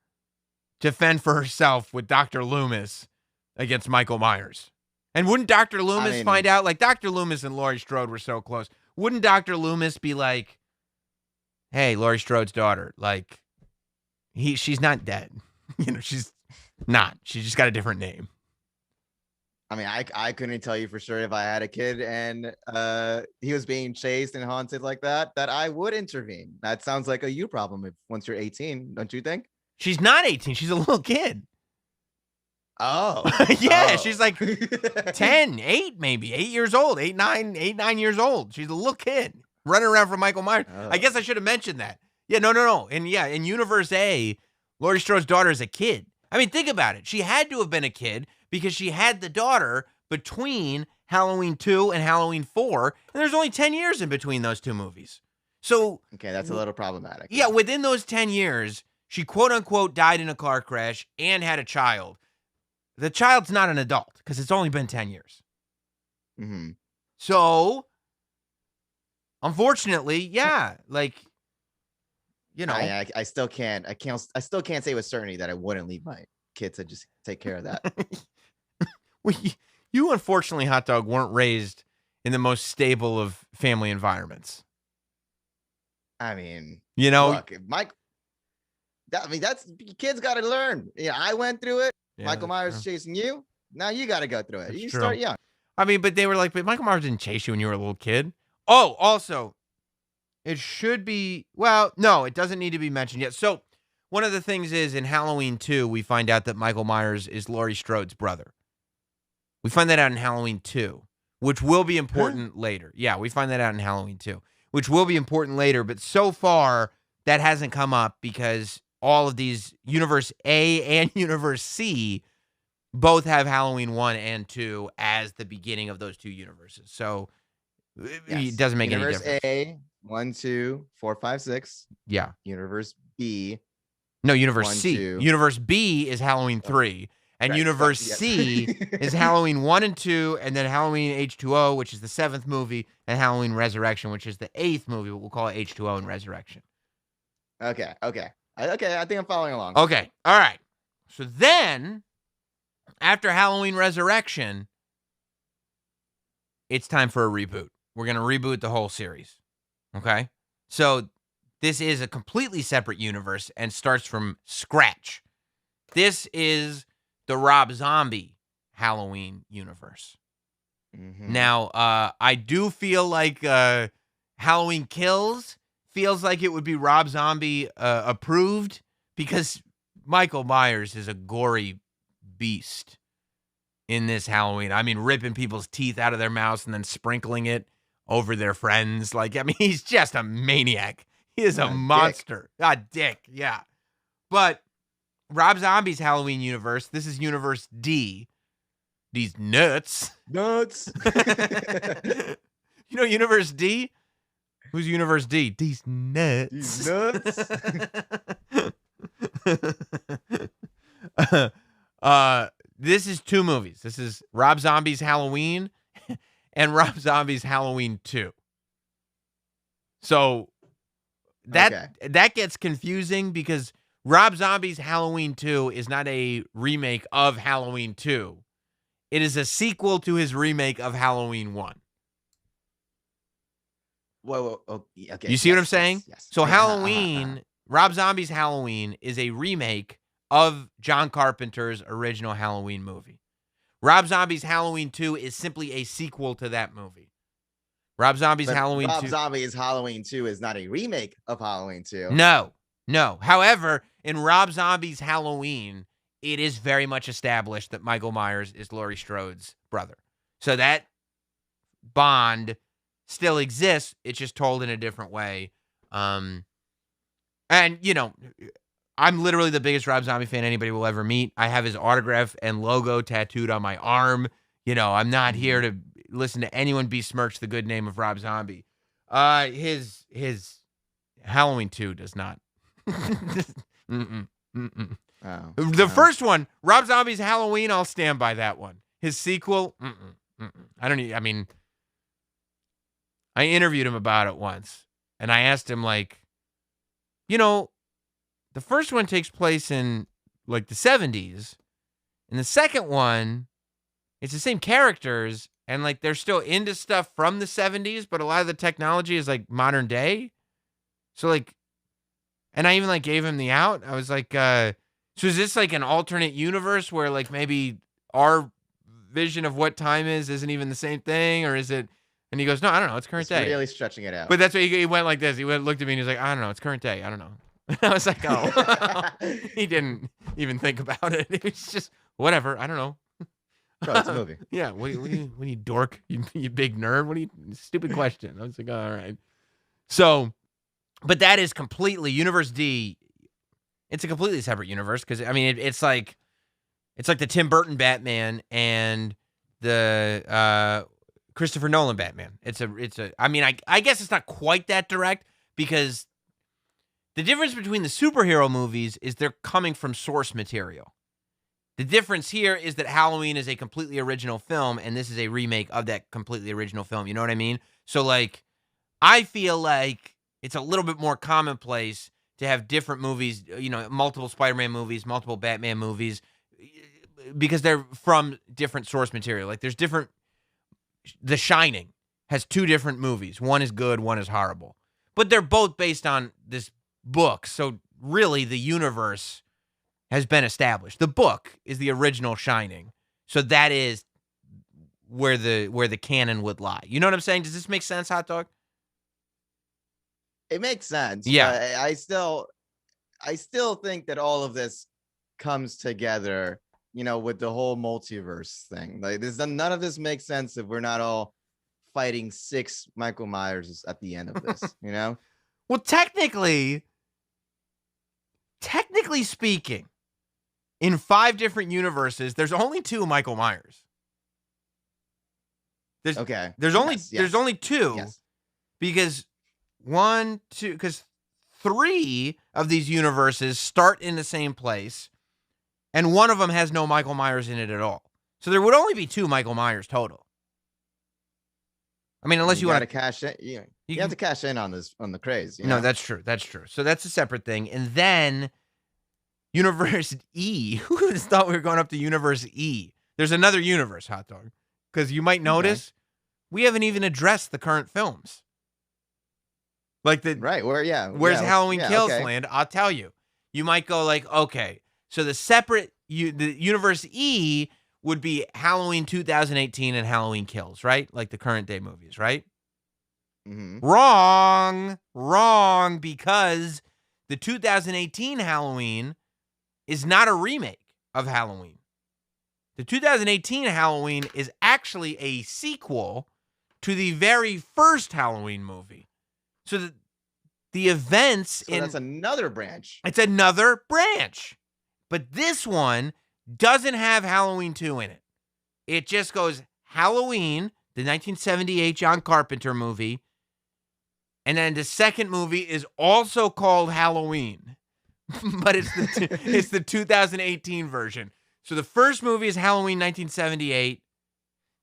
to fend for herself with Dr. Loomis against Michael Myers. And wouldn't Dr. Loomis find out? Dr. Loomis and Laurie Strode were so close. Wouldn't Dr. Loomis be like, hey, Laurie Strode's daughter, she's not dead. She's not. She just got a different name. I couldn't tell you for sure if I had a kid and he was being chased and haunted like that I would intervene. That sounds like a you problem once you're 18, don't you think? She's not 18. She's a little kid. Oh. Yeah, she's 10, 8 maybe, 8 years old, 9 years old. She's a little kid running around for Michael Myers. Oh. I guess I should have mentioned that. Yeah, no. And yeah, in Universe A, Laurie Strode's daughter is a kid. Think about it. She had to have been a kid because she had the daughter between Halloween 2 and Halloween 4, and there's only 10 years in between those two movies. So okay, that's a little problematic. Yeah, within those 10 years, she quote-unquote died in a car crash and had a child. The child's not an adult because it's only been 10 years. Mm-hmm. So, unfortunately, yeah, I still can't say with certainty that I wouldn't leave my kids to just take care of that. Well, you unfortunately, Hot Dog, weren't raised in the most stable of family environments. Look, Mike. That's kids got to learn. Yeah, I went through it. Yeah, Michael Myers chasing you. Now you got to go through it. You start young. But they were but Michael Myers didn't chase you when you were a little kid. Oh, also, it should be, no, it doesn't need to be mentioned yet. So one of the things is in Halloween 2, we find out that Michael Myers is Laurie Strode's brother. We find that out in Halloween 2, which will be important later. Yeah, we find that out in Halloween 2, which will be important later. But so far, that hasn't come up because all of these Universe A and Universe C both have Halloween 1 and 2 as the beginning of those two universes. So it doesn't make any difference. Universe A, 1, 2, 4, 5, 6. Yeah. Universe B. No, Universe C. 2. Universe B is Halloween 3. And right, Universe C is Halloween 1 and 2, and then Halloween H2O, which is the 7th movie, and Halloween Resurrection, which is the 8th movie, but we'll call it H2O and Resurrection. Okay. I think I'm following along. Okay. All right. So then, after Halloween Resurrection, it's time for a reboot. We're going to reboot the whole series. Okay? So this is a completely separate universe and starts from scratch. This is the Rob Zombie Halloween universe. Mm-hmm. Now, I do feel like Halloween Kills feels like it would be Rob Zombie approved because Michael Myers is a gory beast in this Halloween. Ripping people's teeth out of their mouths and then sprinkling it over their friends. He's just a maniac. He is a monster. A dick, yeah. But Rob Zombie's Halloween universe, this is Universe D. These nuts. Universe D? Who's Universe D? These nuts. This is two movies. This is Rob Zombie's Halloween and Rob Zombie's Halloween 2. So that gets confusing because Rob Zombie's Halloween 2 is not a remake of Halloween 2. It is a sequel to his remake of Halloween 1. Whoa. Okay. You see what I'm saying? Yes. So Halloween, Rob Zombie's Halloween is a remake of John Carpenter's original Halloween movie. Rob Zombie's Halloween 2 is simply a sequel to that movie. Rob Zombie's Halloween 2. Rob Zombie's Halloween 2 is not a remake of Halloween 2. No. However, in Rob Zombie's Halloween, it is very much established that Michael Myers is Laurie Strode's brother. So that bond still exists. It's just told in a different way. And, you know, I'm literally the biggest Rob Zombie fan anybody will ever meet. I have his autograph and logo tattooed on my arm. You know, I'm not here to listen to anyone besmirch the good name of Rob Zombie. His Halloween 2 does not. The first one, Rob Zombie's Halloween, I'll stand by that one. His sequel, I mean, I interviewed him about it once, and I asked him, like, you know, the first one takes place in, like, the 70s, and the second one, it's the same characters, and, like, they're still into stuff from the 70s, but a lot of the technology is, like, modern day. So, like, and I even, like, gave him the out. I was like, so is this, like, an alternate universe where, like, maybe our vision of what time isn't even the same thing, or is it? And he goes, no, I don't know. It's current day. Really stretching it out. But that's what he went like this. He looked at me and he's like, I don't know. It's current day. I don't know. I was like, oh. He didn't even think about it. It was just, whatever. I don't know. Bro, it's a movie. Yeah. What are you dork? You big nerd? What are you, stupid question. I was like, all right. So, but that is completely, Universe D, it's a completely separate universe because, I mean, it's like the Tim Burton Batman and the Christopher Nolan Batman. I mean, I guess it's not quite that direct because the difference between the superhero movies is they're coming from source material. The difference here is that Halloween is a completely original film and this is a remake of that completely original film. You know what I mean? So, like, I feel like it's a little bit more commonplace to have different movies, you know, multiple Spider-Man movies, multiple Batman movies, because they're from different source material. Like, there's different. The Shining has two different movies. One is good, one is horrible. But they're both based on this book. So really the universe has been established. The book is the original Shining. So that is where the canon would lie. You know what I'm saying? Does this make sense, Hot Dog? It makes sense. Yeah. I still think that all of this comes together, you know, with the whole multiverse thing. Like, none of this makes sense if we're not all fighting 6 Michael Myers at the end of this, you know? Well, technically speaking, in 5 different universes, there's only 2 Michael Myers. There's only 2 yes. because 3 of these universes start in the same place. And one of them has no Michael Myers in it at all. So there would only be 2 Michael Myers total. I mean, unless you want to cash in, you have to cash in on the craze. No, that's true. That's true. So that's a separate thing. And then Universe E. Who would have thought we were going up to Universe E? There's another universe, Hot Dog. Because you might notice we haven't even addressed the current films. Like where's Halloween Kills land? I'll tell you. You might go like, okay. So the Universe E would be Halloween 2018 and Halloween Kills, right? Like the current day movies, right? Mm-hmm. Wrong, because the 2018 Halloween is not a remake of Halloween. The 2018 Halloween is actually a sequel to the very first Halloween movie. So the events that's another branch. It's another branch. But this one doesn't have Halloween 2 in it. It just goes Halloween, the 1978 John Carpenter movie, and then the second movie is also called Halloween, but it's the 2018 version. So the first movie is Halloween 1978.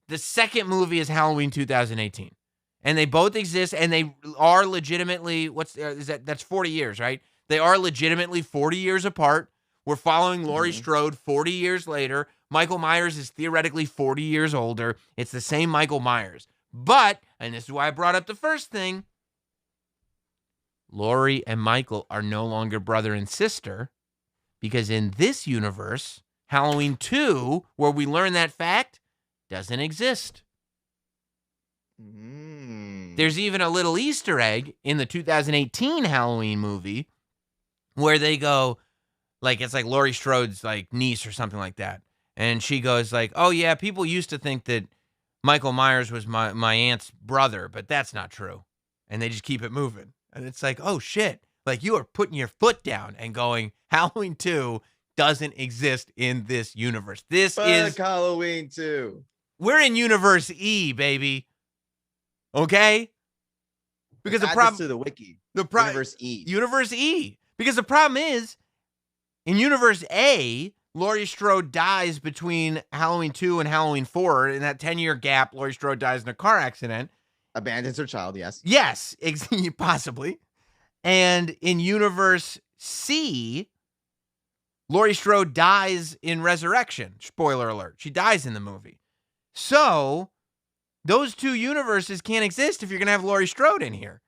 The second movie is Halloween 2018. And they both exist, and they are legitimately, that's 40 years, right? They are legitimately 40 years apart. We're following Laurie Strode 40 years later. Michael Myers is theoretically 40 years older. It's the same Michael Myers. But, and this is why I brought up the first thing, Laurie and Michael are no longer brother and sister, because in this universe, Halloween 2, where we learn that fact, doesn't exist. There's even a little Easter egg in the 2018 Halloween movie where they go, Like, it's like Laurie Strode's like niece or something like that. And she goes like, oh yeah, people used to think that Michael Myers was my aunt's brother, but that's not true. And they just keep it moving. And it's like, oh shit. Like, you are putting your foot down and going, Halloween 2 doesn't exist in this universe. This is Halloween 2. We're in Universe E, baby. Okay? Because the problem to the wiki. Universe E. Universe E. Because the problem is, in Universe A, Laurie Strode dies between Halloween 2 and Halloween 4. In that 10-year gap, Laurie Strode dies in a car accident. Abandons her child, yes. Yes, possibly. And in Universe C, Laurie Strode dies in Resurrection. Spoiler alert. She dies in the movie. So, those two universes can't exist if you're going to have Laurie Strode in here.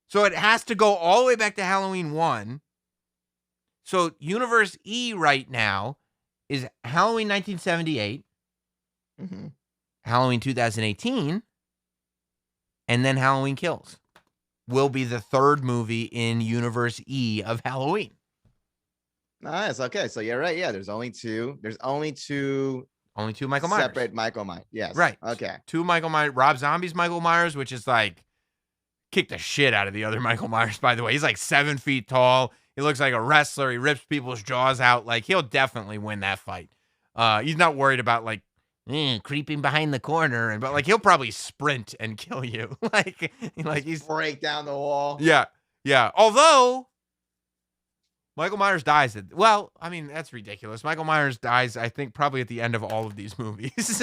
So, it has to go all the way back to Halloween 1. So, Universe E right now is Halloween 1978, Halloween 2018, and then Halloween Kills will be the third movie in Universe E of Halloween. Nice. Okay. So you're right. Yeah. There's only two Michael Myers. Separate Michael Myers. Yes. Right. Okay. Two Michael Myers. Rob Zombie's Michael Myers, which is like kicked the shit out of the other Michael Myers, by the way. He's like 7 feet tall. He looks like a wrestler. He rips people's jaws out. Like, he'll definitely win that fight. He's not worried about like creeping behind the corner, but like he'll probably sprint and kill you. like he's break down the wall. Yeah. Yeah. Although Michael Myers dies well, I mean, that's ridiculous. Michael Myers dies, I think, probably at the end of all of these movies.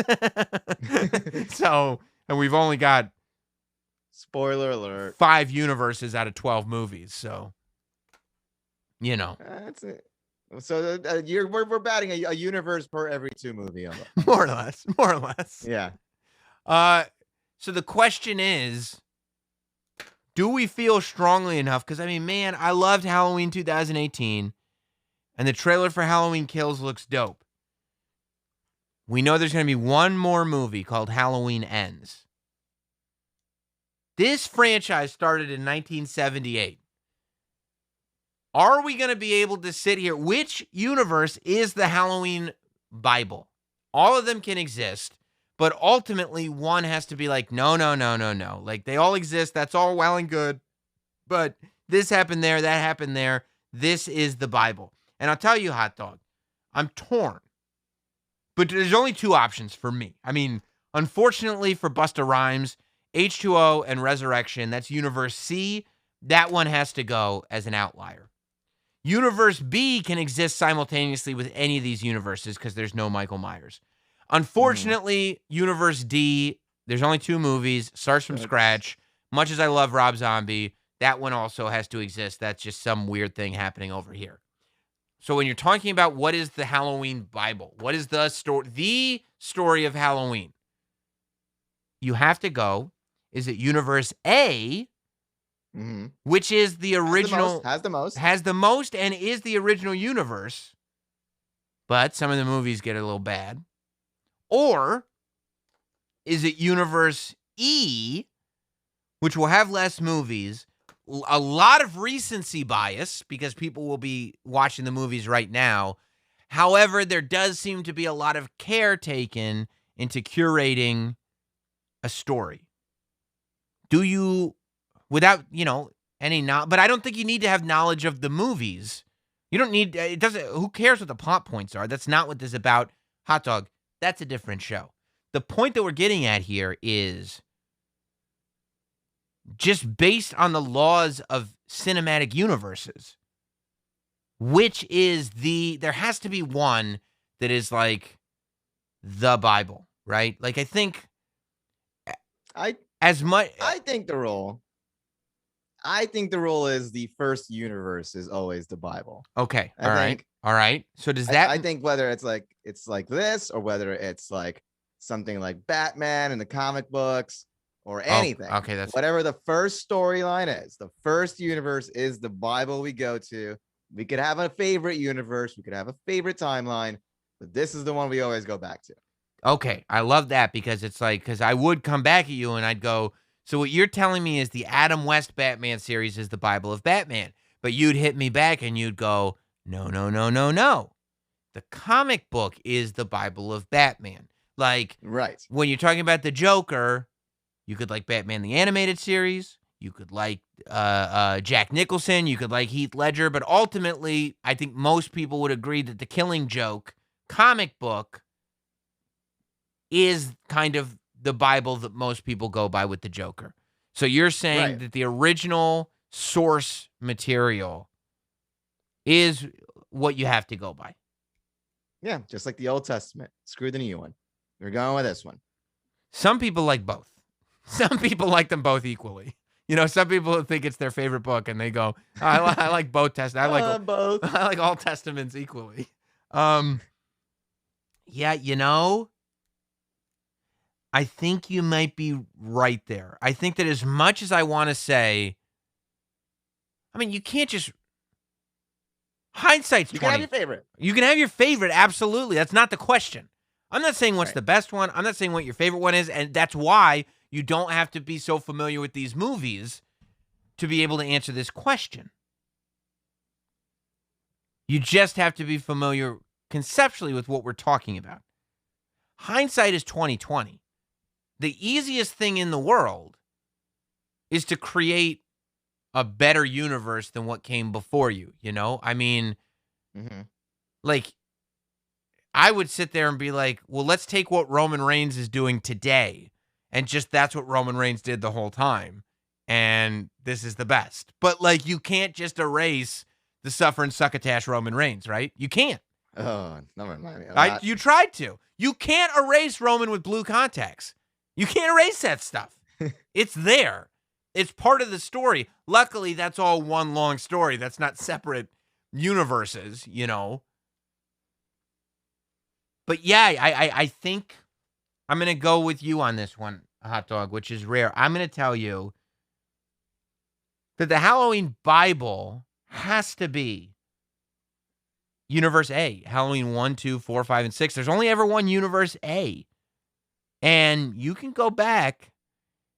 So, and we've only got spoiler alert 5 universes out of 12 movies. So, you know, that's it. So we're batting a universe per every 2 movie. More or less. Yeah. So the question is, do we feel strongly enough? Because, I mean, man, I loved Halloween 2018, and the trailer for Halloween Kills looks dope. We know there's going to be one more movie called Halloween Ends. This franchise started in 1978. Are we going to be able to sit here? Which universe is the Halloween Bible? All of them can exist, but ultimately one has to be like, no. Like, they all exist. That's all well and good. But this happened there. That happened there. This is the Bible. And I'll tell you, Hot Dog, I'm torn. But there's only 2 options for me. I mean, unfortunately for Busta Rhymes, H2O and Resurrection, that's Universe C. That one has to go as an outlier. Universe B can exist simultaneously with any of these universes because there's no Michael Myers. Unfortunately, Universe D, there's only 2 movies, starts from scratch. Much as I love Rob Zombie, that one also has to exist. That's just some weird thing happening over here. So when you're talking about what is the Halloween Bible, what is the story of Halloween, you have to go, is it Universe A, which is the original, has the most and is the original universe, but some of the movies get a little bad. Or is it Universe E, which will have less movies, a lot of recency bias because people will be watching the movies right now. However, there does seem to be a lot of care taken into curating a story. Do you, without, but I don't think you need to have knowledge of the movies. You don't need, who cares what the plot points are? That's not what this is about. Hot Dog, that's a different show. The point that we're getting at here is just based on the laws of cinematic universes, there has to be one that is like the Bible, right? Like, I think I think the rule is the first universe is always the Bible. Okay. All right. So does that, I think whether it's like this or whether it's like something like Batman in the comic books or anything. Okay. That's whatever the first storyline is. The first universe is the Bible we go to. We could have a favorite universe. We could have a favorite timeline, but this is the one we always go back to. Okay. I love that because it's like, because I would come back at you and I'd go, so what you're telling me is the Adam West Batman series is the Bible of Batman, but you'd hit me back and you'd go, No, no, no, no, no. The comic book is the Bible of Batman. Like, Right. when you're talking about the Joker, you could like Batman the Animated Series. You could like Jack Nicholson. You could like Heath Ledger. But ultimately, I think most people would agree that the Killing Joke comic book is kind of the Bible that most people go by with the Joker. So you're saying that the original source material is what you have to go by. Yeah, just like the Old Testament. Screw the new one. We're going with this one. Some people like both. Some people like them both equally. You know, some people think it's their favorite book, and they go, I like both testaments. I like both. I like all testaments equally. Yeah, you know, I think you might be right there. I think that as much as I want to say, I mean, you can't just hindsight's 20. You can have your favorite. You can have your favorite, absolutely. That's not the question. I'm not saying what's the best one. I'm not saying what your favorite one is, and that's why you don't have to be so familiar with these movies to be able to answer this question. You just have to be familiar conceptually with what we're talking about. Hindsight is 20/20. The easiest thing in the world is to create a better universe than what came before you, you know? I mean, like, I would sit there and be like, well, let's take what Roman Reigns is doing today, and just that's what Roman Reigns did the whole time, and this is the best. But, like, you can't just erase the suffer and succotash Roman Reigns, right? You can't. Oh, don't remind me of that. You tried to. You can't erase Roman with blue contacts. You can't erase that stuff. It's there. It's part of the story. Luckily, that's all one long story. That's not separate universes, you know. But yeah, I think I'm going to go with you on this one, Hot Dog, which is rare. I'm going to tell you that the Halloween Bible has to be Universe A. Halloween 1, 2, 4, 5, and 6. There's only ever one Universe A. And you can go back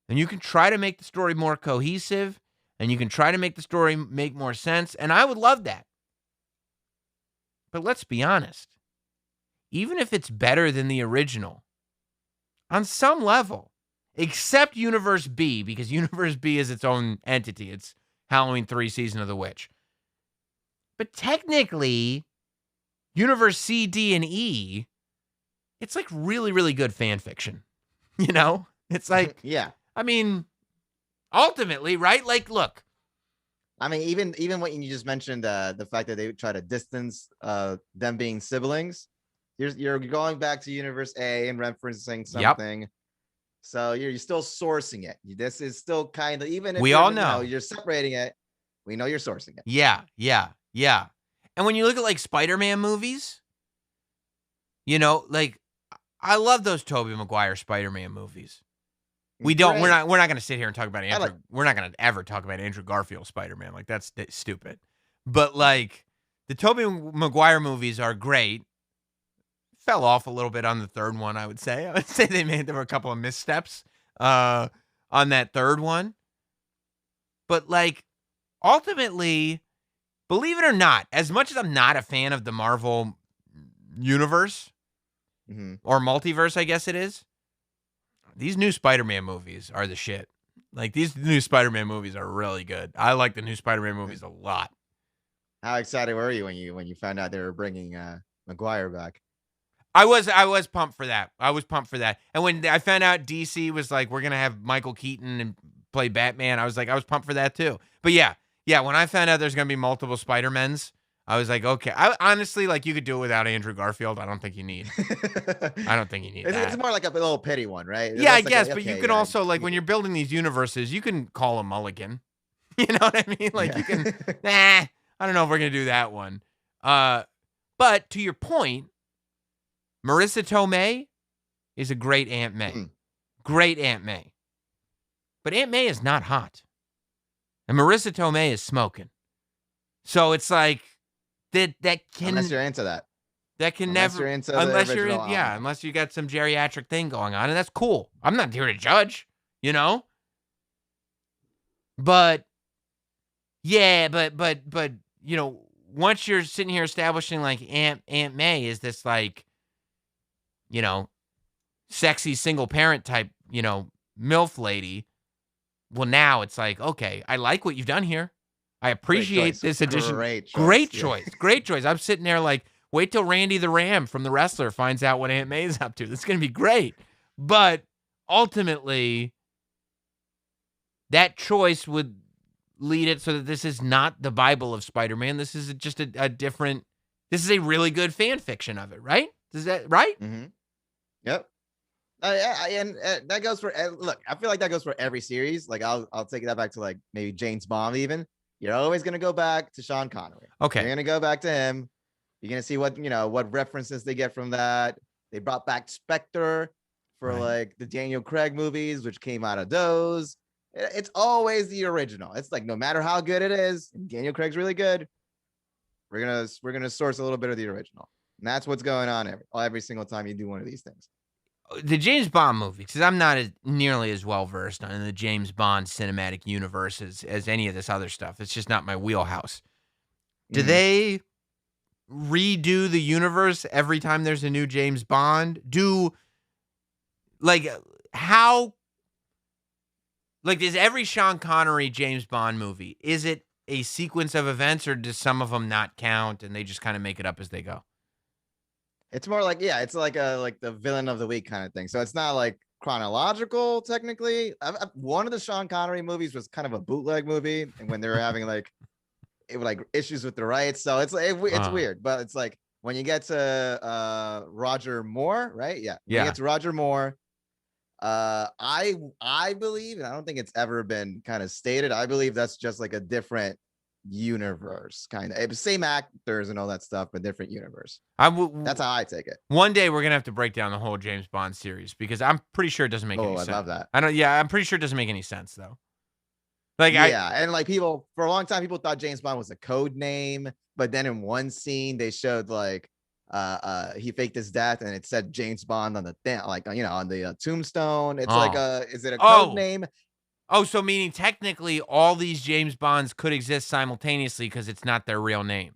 and you can try to make the story more cohesive, and you can try to make the story make more sense. And I would love that. But let's be honest. Even if it's better than the original, on some level, except Universe B, because Universe B is its own entity. It's Halloween 3, Season of the Witch. But technically, Universe C, D, and E, it's like really, really good fan fiction. You know? It's like, yeah. I mean, ultimately, right? Like, look. I mean, even what you just mentioned, the fact that they try to distance them being siblings. You're going back to Universe A and referencing something. Yep. So you're still sourcing it. This is still kind of, even if we all know you're separating it, we know you're sourcing it. Yeah. And when you look at like Spider-Man movies, you know, like I love those Tobey Maguire Spider-Man movies. We're not going to sit here and talk about Andrew. We're not going to ever talk about Andrew Garfield Spider-Man. Like that's stupid. But like the Tobey Maguire movies are great. Fell off a little bit on the third one, I would say. I would say there were a couple of missteps on that third one. But like ultimately, believe it or not, as much as I'm not a fan of the Marvel universe or multiverse, I guess it is, these new Spider-Man movies are the shit. Like these new Spider-Man movies are really good. I like the new Spider-Man movies a lot. How excited were you when you found out they were bringing Maguire back? I was pumped for that. I was pumped for that. And when I found out DC was like, we're going to have Michael Keaton and play Batman, I was pumped for that too. But yeah, when I found out there's going to be multiple Spider-Mens, I was like, okay. I honestly, like, you could do it without Andrew Garfield. I don't think you need that. It's more like a little pity one, right? Yeah, I guess, but you can also, like, when you're building these universes, you can call him Mulligan. You know what I mean? Like, you can, I don't know if we're going to do that one. But to your point, Marissa Tomei is a great Aunt May. Great Aunt May. But Aunt May is not hot. And Marissa Tomei is smoking. So it's like that can, unless you're into that. That can unless never, you're into unless you got some geriatric thing going on, and that's cool. I'm not here to judge, you know. But yeah, but you know, once you're sitting here establishing like Aunt May is this like, sexy single parent type, MILF lady. Well, now it's like, okay, I like what you've done here. I appreciate this addition. Great choice. Yeah. Great choice. I'm sitting there like, wait till Randy the Ram from The Wrestler finds out what Aunt May's up to. This is going to be great. But ultimately, that choice would lead it so that this is not the Bible of Spider-Man. This is just a different, this is a really good fan fiction of it, right? Is that right? Mm-hmm. Yep. And that goes for, look, I feel like that goes for every series. Like I'll take that back to like maybe James Bond even. You're always going to go back to Sean Connery. Okay. You're going to go back to him. You're going to see what references they get from that. They brought back Spectre for like the Daniel Craig movies, which came out of those. It's always the original. It's like, no matter how good it is, and Daniel Craig's really good, we're going to source a little bit of the original. And that's what's going on every single time you do one of these things. The James Bond movie, because I'm not nearly as well versed in the James Bond cinematic universe as any of this other stuff. It's just not my wheelhouse. Do they redo the universe every time there's a new James Bond? Is every Sean Connery James Bond movie, is it a sequence of events, or does some of them not count and they just kind of make it up as they go? It's more like, it's like the villain of the week kind of thing. So it's not like chronological technically. One of the Sean Connery movies was kind of a bootleg movie, and when they were having issues with the rights, so it's weird. But it's like when you get to Roger Moore, right? Yeah. When you get to Roger Moore, I believe, and I don't think it's ever been kind of stated, I believe that's just like a different universe, kind of same actors and all that stuff, but different universe. That's how I take it. One day we're gonna have to break down the whole James Bond series, because I'm pretty sure it doesn't make any sense. I love that. I'm pretty sure it doesn't make any sense though. And like people for a long time, people thought James Bond was a code name, but then in one scene they showed like he faked his death and it said James Bond on the thing, like on the tombstone. It's is it a code name? Oh, so meaning technically all these James Bonds could exist simultaneously because it's not their real name.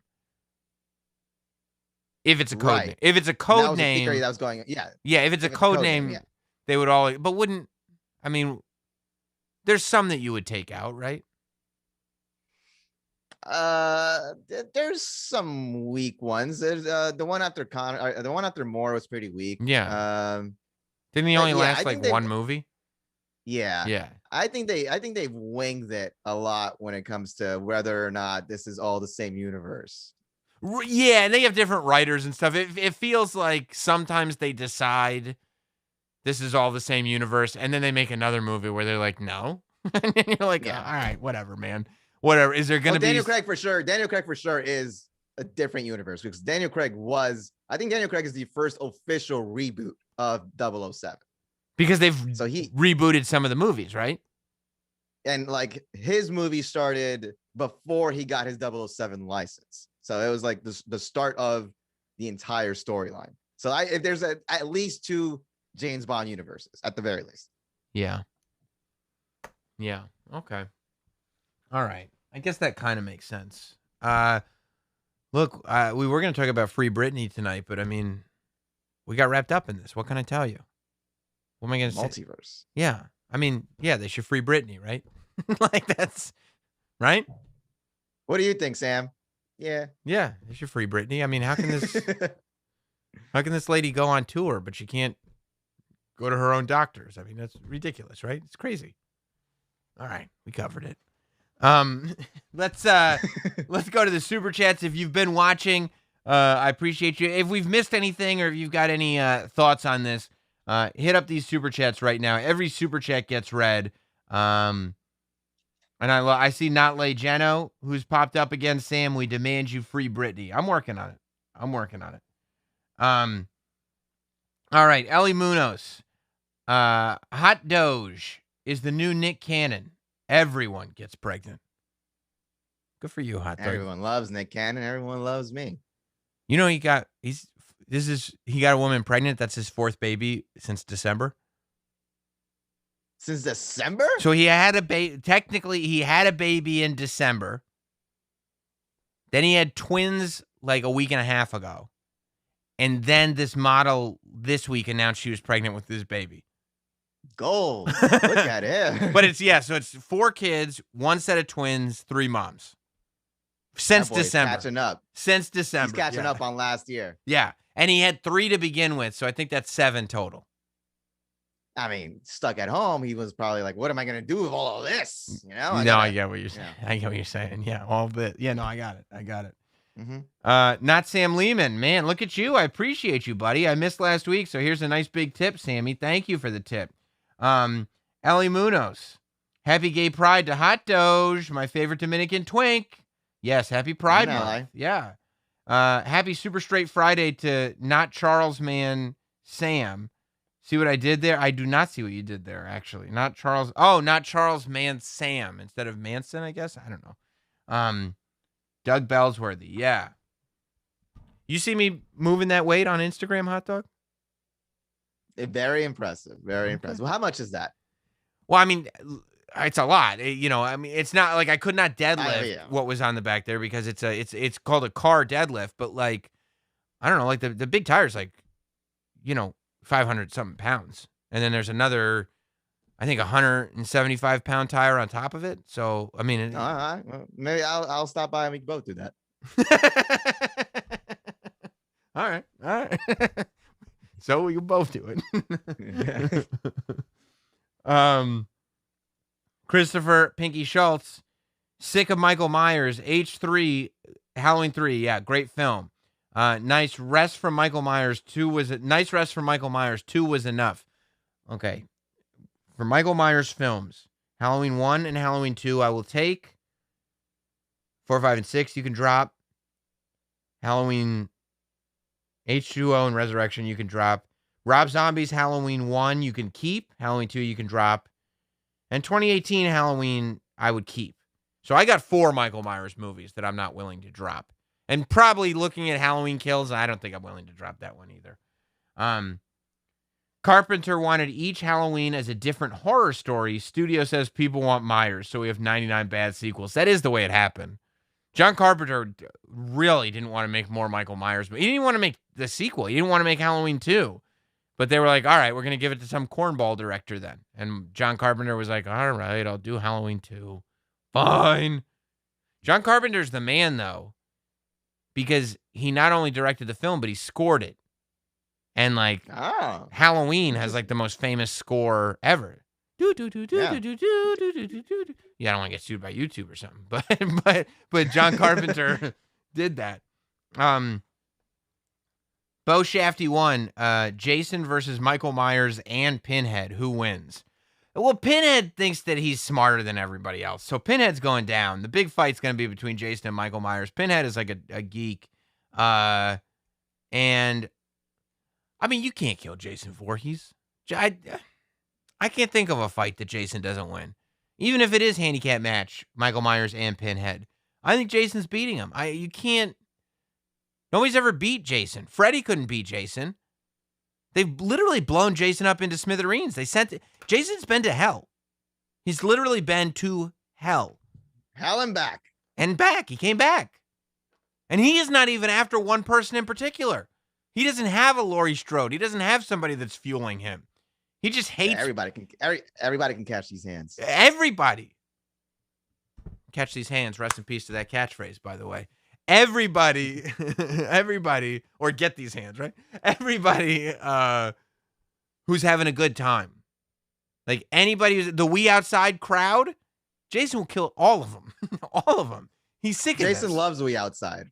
If it's a code name. If it's a code name. That was going, yeah. Yeah, if it's a code name, they would all, but there's some that you would take out, right? There's some weak ones. There's the one after the one after Moore was pretty weak. Yeah. Didn't he only last like one movie? Yeah. I think they've winged it a lot when it comes to whether or not this is all the same universe. Yeah, and they have different writers and stuff. It feels like sometimes they decide this is all the same universe, and then they make another movie where they're like, no. And you're like, all right, whatever, man. Whatever. Is there going to be... Daniel Craig for sure is a different universe, because Daniel Craig is the first official reboot of 007. Because he rebooted some of the movies, right? And like his movie started before he got his 007 license. So it was like the start of the entire storyline. So if there's at least 2 James Bond universes at the very least. Yeah. Okay. All right. I guess that kind of makes sense. Look, we were going to talk about Free Britney tonight, but we got wrapped up in this. What can I tell you? What am I going to say? Multiverse. Yeah. They should free Britney, right? Like that's right. What do you think, Sam? Yeah, they should free Britney. How can this lady go on tour, but she can't go to her own doctors? That's ridiculous, right? It's crazy. All right, we covered it. Let's go to the super chats. If you've been watching, I appreciate you. If we've missed anything, or if you've got any thoughts on this, hit up these super chats right now. Every super chat gets read. And I see Notlay Geno, who's popped up again. Sam, we demand you free Britney. I'm working on it. All right, Ellie Munoz. Hot Doge is the new Nick Cannon. Everyone gets pregnant. Good for you, Hot Doge. Everyone loves Nick Cannon. Everyone loves me. He got a woman pregnant. That's his 4th baby since December. Since December? So he had a baby. Technically, he had a baby in December. Then he had twins like a week and a half ago. And then this model this week announced she was pregnant with this baby. Gold. Look at it. But so it's 4 kids, 1 set of twins, 3 moms. Since December. Catching up. Since December. He's catching up on last year. Yeah. And he had 3 to begin with, so I think that's 7 total. I mean, stuck at home, he was probably like, what am I going to do with all of this? You know? I get what you're saying. Yeah. I get what you're saying. Yeah, all of it. Yeah, no, I got it. Mm-hmm. Not Sam Lehman. Man, look at you. I appreciate you, buddy. I missed last week, so here's a nice big tip, Sammy. Thank you for the tip. Ellie Munoz. Happy Gay Pride to Hot Doge, my favorite Dominican twink. Yes, happy Pride Month. Yeah. Happy Super Straight Friday to Not Charles Man Sam. See what I did there? I do not see what you did there, actually. Not Charles. Oh, Not Charles Man Sam instead of Manson, I guess. I don't know. Doug Bellsworthy. Yeah. You see me moving that weight on Instagram, Hot Dog? Very impressive. Very impressive. Well, how much is that? Well, I mean, it's a lot. It's not like I could not deadlift what was on the back there because it's called a car deadlift, but like, I don't know, like the big tire's like, 500 something pounds. And then there's another, I think 175 pound tire on top of it. So, I mean, all right. Well, maybe I'll stop by and we can both do that. All right. So we can both do it. Christopher Pinky Schultz, sick of Michael Myers, H3, Halloween 3. Yeah, great film. Nice rest from Michael Myers. 2 was enough. Okay. For Michael Myers films, Halloween 1 and Halloween 2, I will take. 4, 5, and 6, you can drop. Halloween H2O and Resurrection, you can drop. Rob Zombie's Halloween 1, you can keep. Halloween 2, you can drop. And 2018 Halloween, I would keep. So I got 4 Michael Myers movies that I'm not willing to drop. And probably looking at Halloween Kills, I don't think I'm willing to drop that one either. Carpenter wanted each Halloween as a different horror story. Studio says people want Myers, so we have 99 bad sequels. That is the way it happened. John Carpenter really didn't want to make more Michael Myers, but he didn't want to make the sequel. He didn't want to make Halloween 2. But they were like, all right, we're going to give it to some cornball director then. And John Carpenter was like, all right, I'll do Halloween 2. Fine. John Carpenter's the man, though, because he not only directed the film, but he scored it. And, like, Halloween has, like, the most famous score ever. Yeah, I don't want to get sued by YouTube or something. But John Carpenter did that. Bo Shafty won. Jason versus Michael Myers and Pinhead. Who wins? Well, Pinhead thinks that he's smarter than everybody else. So Pinhead's going down. The big fight's going to be between Jason and Michael Myers. Pinhead is like a geek. And, I mean, you can't kill Jason Voorhees. I can't think of a fight that Jason doesn't win. Even if it is handicap match, Michael Myers and Pinhead. I think Jason's beating him. You can't. Nobody's ever beat Jason. Freddy couldn't beat Jason. They've literally blown Jason up into smithereens. Jason's been to hell. He's literally been to hell. Hell and back. And back. He came back. And he is not even after one person in particular. He doesn't have a Laurie Strode. He doesn't have somebody that's fueling him. He just hates. Yeah, everybody can catch these hands. Everybody. Catch these hands. Rest in peace to that catchphrase, by the way. Everybody, or get these hands, right? Everybody who's having a good time. Like anybody who's the We Outside crowd, Jason will kill all of them. All of them. He's sick of Jason loves We Outside.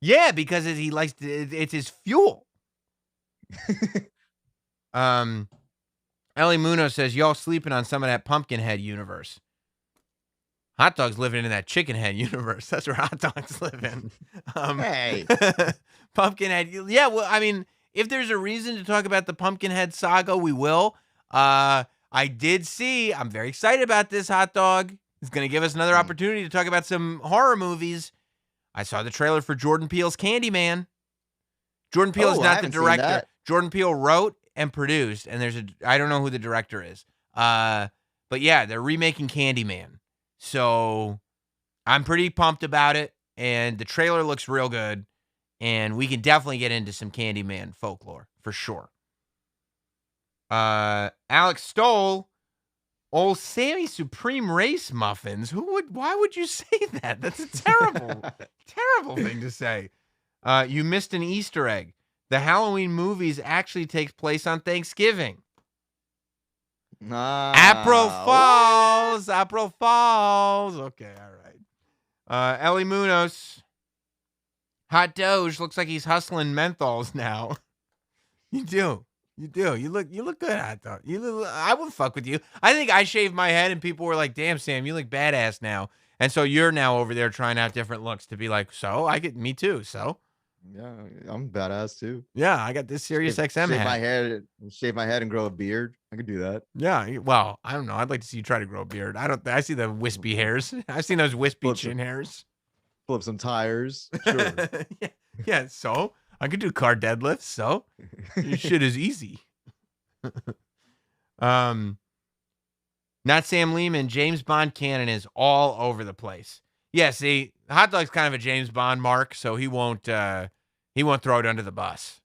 Yeah, because he likes it's his fuel. Ellie Muno says, y'all sleeping on some of that Pumpkinhead universe. Hot Dog's living in that Chickenhead universe. That's where Hot Dog's living. Hey. Pumpkinhead. Yeah, well, I mean, if there's a reason to talk about the Pumpkinhead saga, we will. I did see, I'm very excited about this, Hot Dog. It's going to give us another opportunity to talk about some horror movies. I saw the trailer for Jordan Peele's Candyman. Jordan Peele is not the director. Jordan Peele wrote and produced, and I don't know who the director is. But yeah, they're remaking Candyman. So I'm pretty pumped about it. and the trailer looks real good, and we can definitely get into some Candyman folklore for sure. Alex Stoll, old Sammy Supreme Race Muffins. Why would you say that? That's a terrible, terrible thing to say. You missed an Easter egg. The Halloween movies actually takes place on Thanksgiving. April Falls. April Falls. Okay, all right. Ellie Munoz. Hot Doge looks like he's hustling menthols now. You do. You look good, Hot Dog. I would fuck with you. I think I shaved my head and people were like, damn, Sam, you look badass now. And so you're now over there trying out different looks to be like, me too. So yeah, I'm badass too. Yeah, I got this SiriusXM hat. Shave my head and grow a beard. I could do that. Yeah, well, I don't know. I'd like to see you try to grow a beard. I see the wispy hairs. I've seen those wispy chin hairs. Flip some tires. Sure. yeah, so I could do car deadlifts, so this shit is easy. Not Sam Lehman, James Bond canon is all over the place. Yeah, see, Hot Dog's kind of a James Bond mark, so he won't throw it under the bus.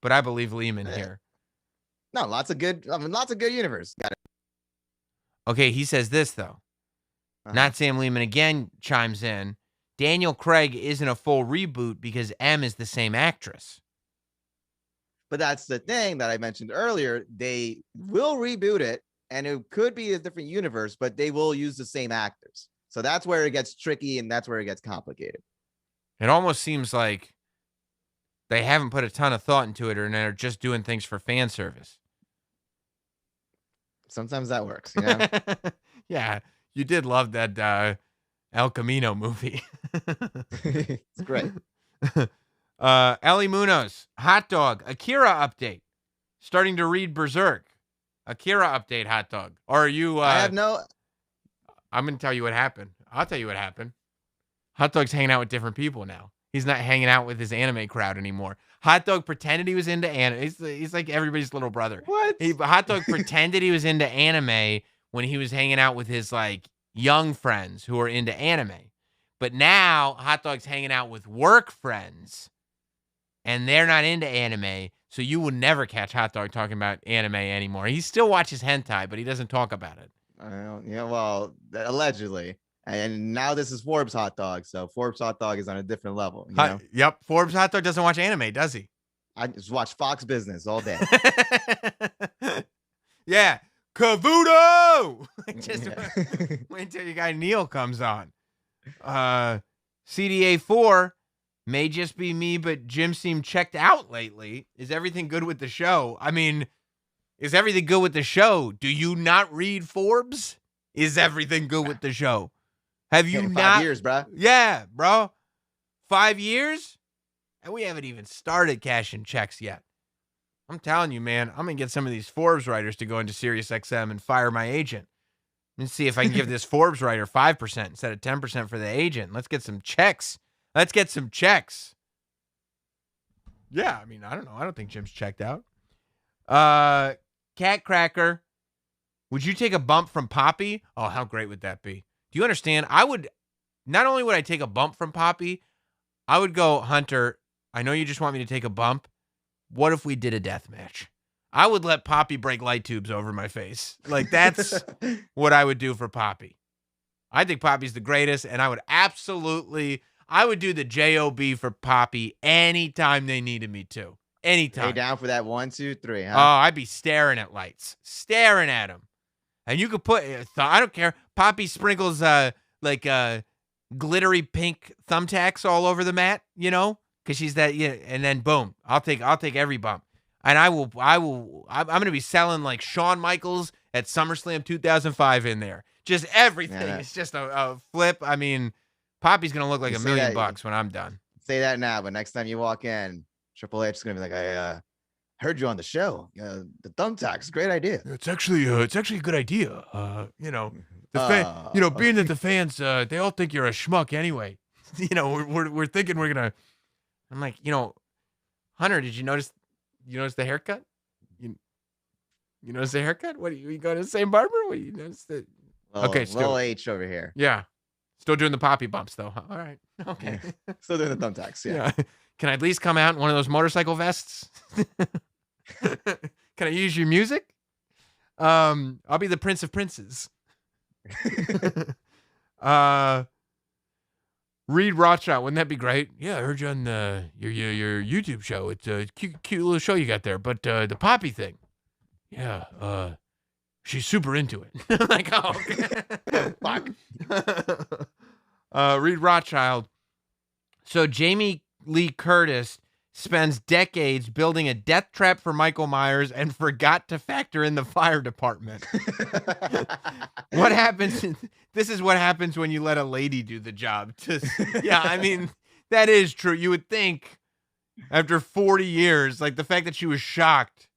But I believe Lehman here. No, lots of good universe. Got it. Okay, he says this though. Not Sam Lehman again chimes in. Daniel Craig isn't a full reboot because M is the same actress. But that's the thing that I mentioned earlier. They will reboot it, and it could be a different universe, but they will use the same actors. So that's where it gets tricky, and that's where it gets complicated. It almost seems like they haven't put a ton of thought into it, or they're just doing things for fan service. Sometimes that works, you know? Yeah, you did love that El Camino movie. It's great. Ellie Munoz, Hot Dog, Akira update. Starting to read Berserk. Akira update, Hot Dog. Or are you... I have no... I'm going to tell you what happened. I'll tell you what happened. Hot Dog's hanging out with different people now. He's not hanging out with his anime crowd anymore. Hot Dog pretended he was into anime. He's like everybody's little brother. What? Hot Dog pretended he was into anime when he was hanging out with his like young friends who are into anime. But now Hot Dog's hanging out with work friends and they're not into anime. So you will never catch Hot Dog talking about anime anymore. He still watches hentai, but he doesn't talk about it. Yeah, well, allegedly. And now this is Forbes Hot Dog. So Forbes Hot Dog is on a different level. You know? Yep. Forbes Hot Dog doesn't watch anime, does he? I just watch Fox Business all day. Yeah. Kavuto! Just wait until your guy Neil comes on. CDA 4 may just be me, but Jim seemed checked out lately. Is everything good with the show? I mean, is everything good with the show? Do you not read Forbes? Is everything good with the show? Have you not? 5 years, bro. Yeah, bro. 5 years? And we haven't even started cashing checks yet. I'm telling you, man, I'm going to get some of these Forbes writers to go into SiriusXM and fire my agent. Let's see if I can give this Forbes writer 5% instead of 10% for the agent. Let's get some checks. Let's get some checks. Yeah, I mean, I don't know. I don't think Jim's checked out. Cat Cracker, would you take a bump from Poppy? Oh, how great would that be? Do you understand? Not only would I take a bump from Poppy, I would go, Hunter, I know you just want me to take a bump. What if we did a death match? I would let Poppy break light tubes over my face. Like, that's what I would do for Poppy. I think Poppy's the greatest, and I would do the JOB for Poppy anytime they needed me to. Anytime. Hey, down for that 1, 2, 3, huh? Oh, I'd be staring at lights. Staring at them. And you could put, I don't care, Poppy sprinkles glittery pink thumbtacks all over the mat, you know? Because she's that, yeah, and then boom, I'll take every bump. And I'm going to be selling like Shawn Michaels at SummerSlam 2005 in there. Just everything. Yeah. It's just a flip. I mean, Poppy's going to look like $1 million when I'm done. Say that now, but next time you walk in, Triple H is going to be like, I heard you on the show. The thumbtacks, great idea. It's actually a good idea. Being that the fans, they all think you're a schmuck anyway. We're thinking we're going to, I'm like, Hunter, did you notice the haircut? You notice the haircut? What, you go to the same barber? What, you notice that? Okay, Lil H over here. Yeah. Still doing the poppy bumps, though. Huh? All right. Okay. Still doing the thumbtacks. Yeah. Can I at least come out in one of those motorcycle vests? Can I use your music? I'll be the Prince of Princes. Reed Rothschild, wouldn't that be great? Yeah, I heard you on your YouTube show. It's a cute little show you got there. But the poppy thing, yeah, she's super into it. I'm like, oh, okay. Fuck. Reed Rothschild. So Jamie Lee Curtis spends decades building a death trap for Michael Myers and forgot to factor in the fire department. What happens? This is what happens when you let a lady do the job. Yeah, I mean, that is true. You would think after 40 years, like the fact that she was shocked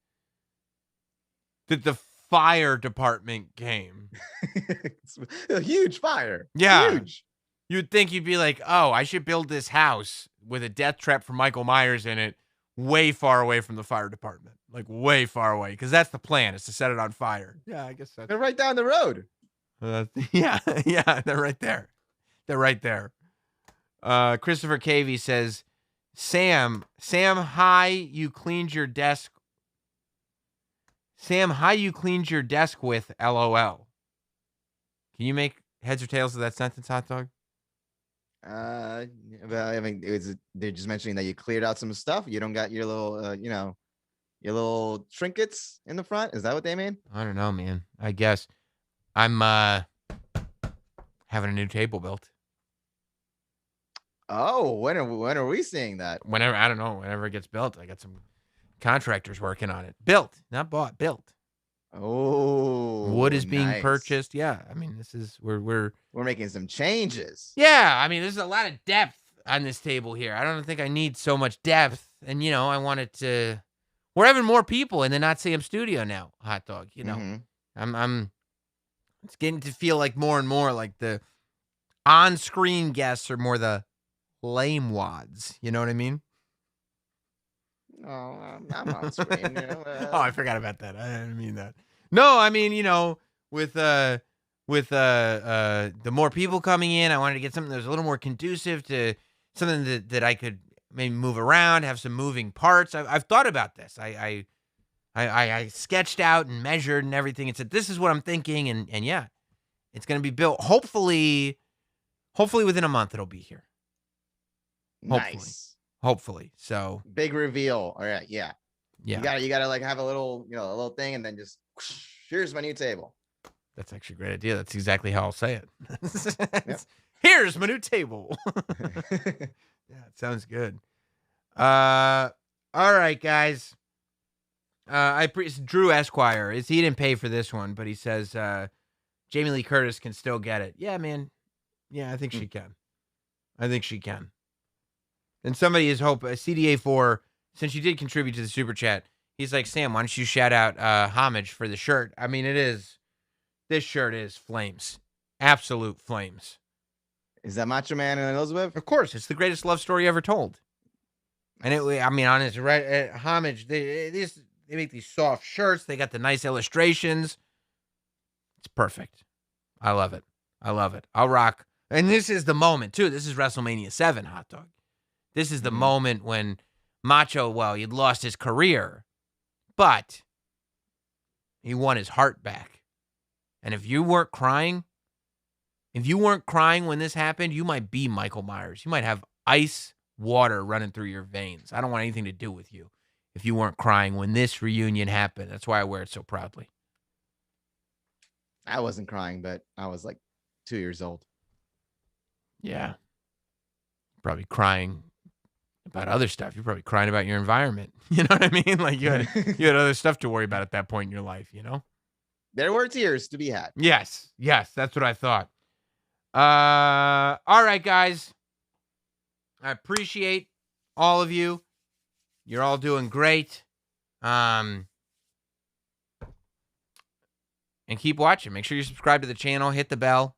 that the fire department came. It's a huge fire. Yeah. Huge. You'd think you'd be like, oh, I should build this house with a death trap for Michael Myers in it way far away from the fire department. Like way far away. Because that's the plan, is to set it on fire. Yeah, I guess that's... They're right down the road. Yeah, they're right there. They're right there. Christopher Cavey says, Sam, hi, you cleaned your desk. Sam, hi, you cleaned your desk with LOL. Can you make heads or tails of that sentence, Hot Dog? Well, I mean, they're just mentioning that you cleared out some stuff. You don't got your little, your little trinkets in the front. Is that what they mean? I don't know, man. I guess I'm having a new table built. Oh, when are we seeing that? Whenever, I don't know. Whenever it gets built, I got some contractors working on it. Built, not bought. Built. Oh, wood is being nice. purchased. Yeah, I mean, this is we're making some changes. Yeah, I mean, there's a lot of depth on this table here. I don't think I need so much depth, and I want it to. We're having more people in the Not Sam studio now, Hot Dog. I'm. It's getting to feel like more and more like the on-screen guests are more the lame wads. You know what I mean? Oh, I'm on screen. Oh, I forgot about that. I didn't mean that. No, I mean, with the more people coming in, I wanted to get something that was a little more conducive to something that I could maybe move around, have some moving parts. I've thought about this. I sketched out and measured and everything and said, this is what I'm thinking. And yeah, it's going to be built. Hopefully within a month, it'll be here. Nice. Hopefully. So big reveal. All right. Yeah. Yeah. You gotta like have a little, a little thing, and then just here's my new table. That's actually a great idea. That's exactly how I'll say it. Yep. Here's my new table. Yeah, it sounds good. All right, guys. Drew Esquire he didn't pay for this one, but he says Jamie Lee Curtis can still get it. Yeah, man. Yeah, I think she can. And somebody is CDA4, since you did contribute to the super chat, he's like, Sam, why don't you shout out homage for the shirt? I mean, this shirt is flames. Absolute flames. Is that Macho Man and Elizabeth? Of course, it's the greatest love story ever told. And on his homage, they make these soft shirts. They got the nice illustrations. It's perfect. I love it. I'll rock. And this is the moment, too. This is WrestleMania 7, Hot Dog. This is the moment when Macho, he'd lost his career, but he won his heart back. And if you weren't crying when this happened, you might be Michael Myers. You might have ice water running through your veins. I don't want anything to do with you if you weren't crying when this reunion happened. That's why I wear it so proudly. I wasn't crying, but I was like 2 years old. Yeah. Probably crying about other stuff. You're probably crying about your environment. You know what I mean? Like you had other stuff to worry about at that point in your life, There were tears to be had. Yes, that's what I thought. All right, guys. I appreciate all of you. You're all doing great. And keep watching. Make sure you subscribe to the channel. Hit the bell.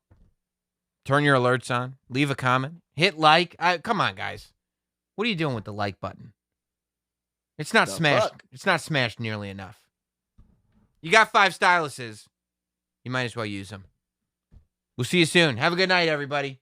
Turn your alerts on. Leave a comment. Hit like. Come on, guys. What are you doing with the like button? It's not smashed. Fuck? It's not smashed nearly enough. You got 5 styluses. You might as well use them. We'll see you soon. Have a good night, everybody.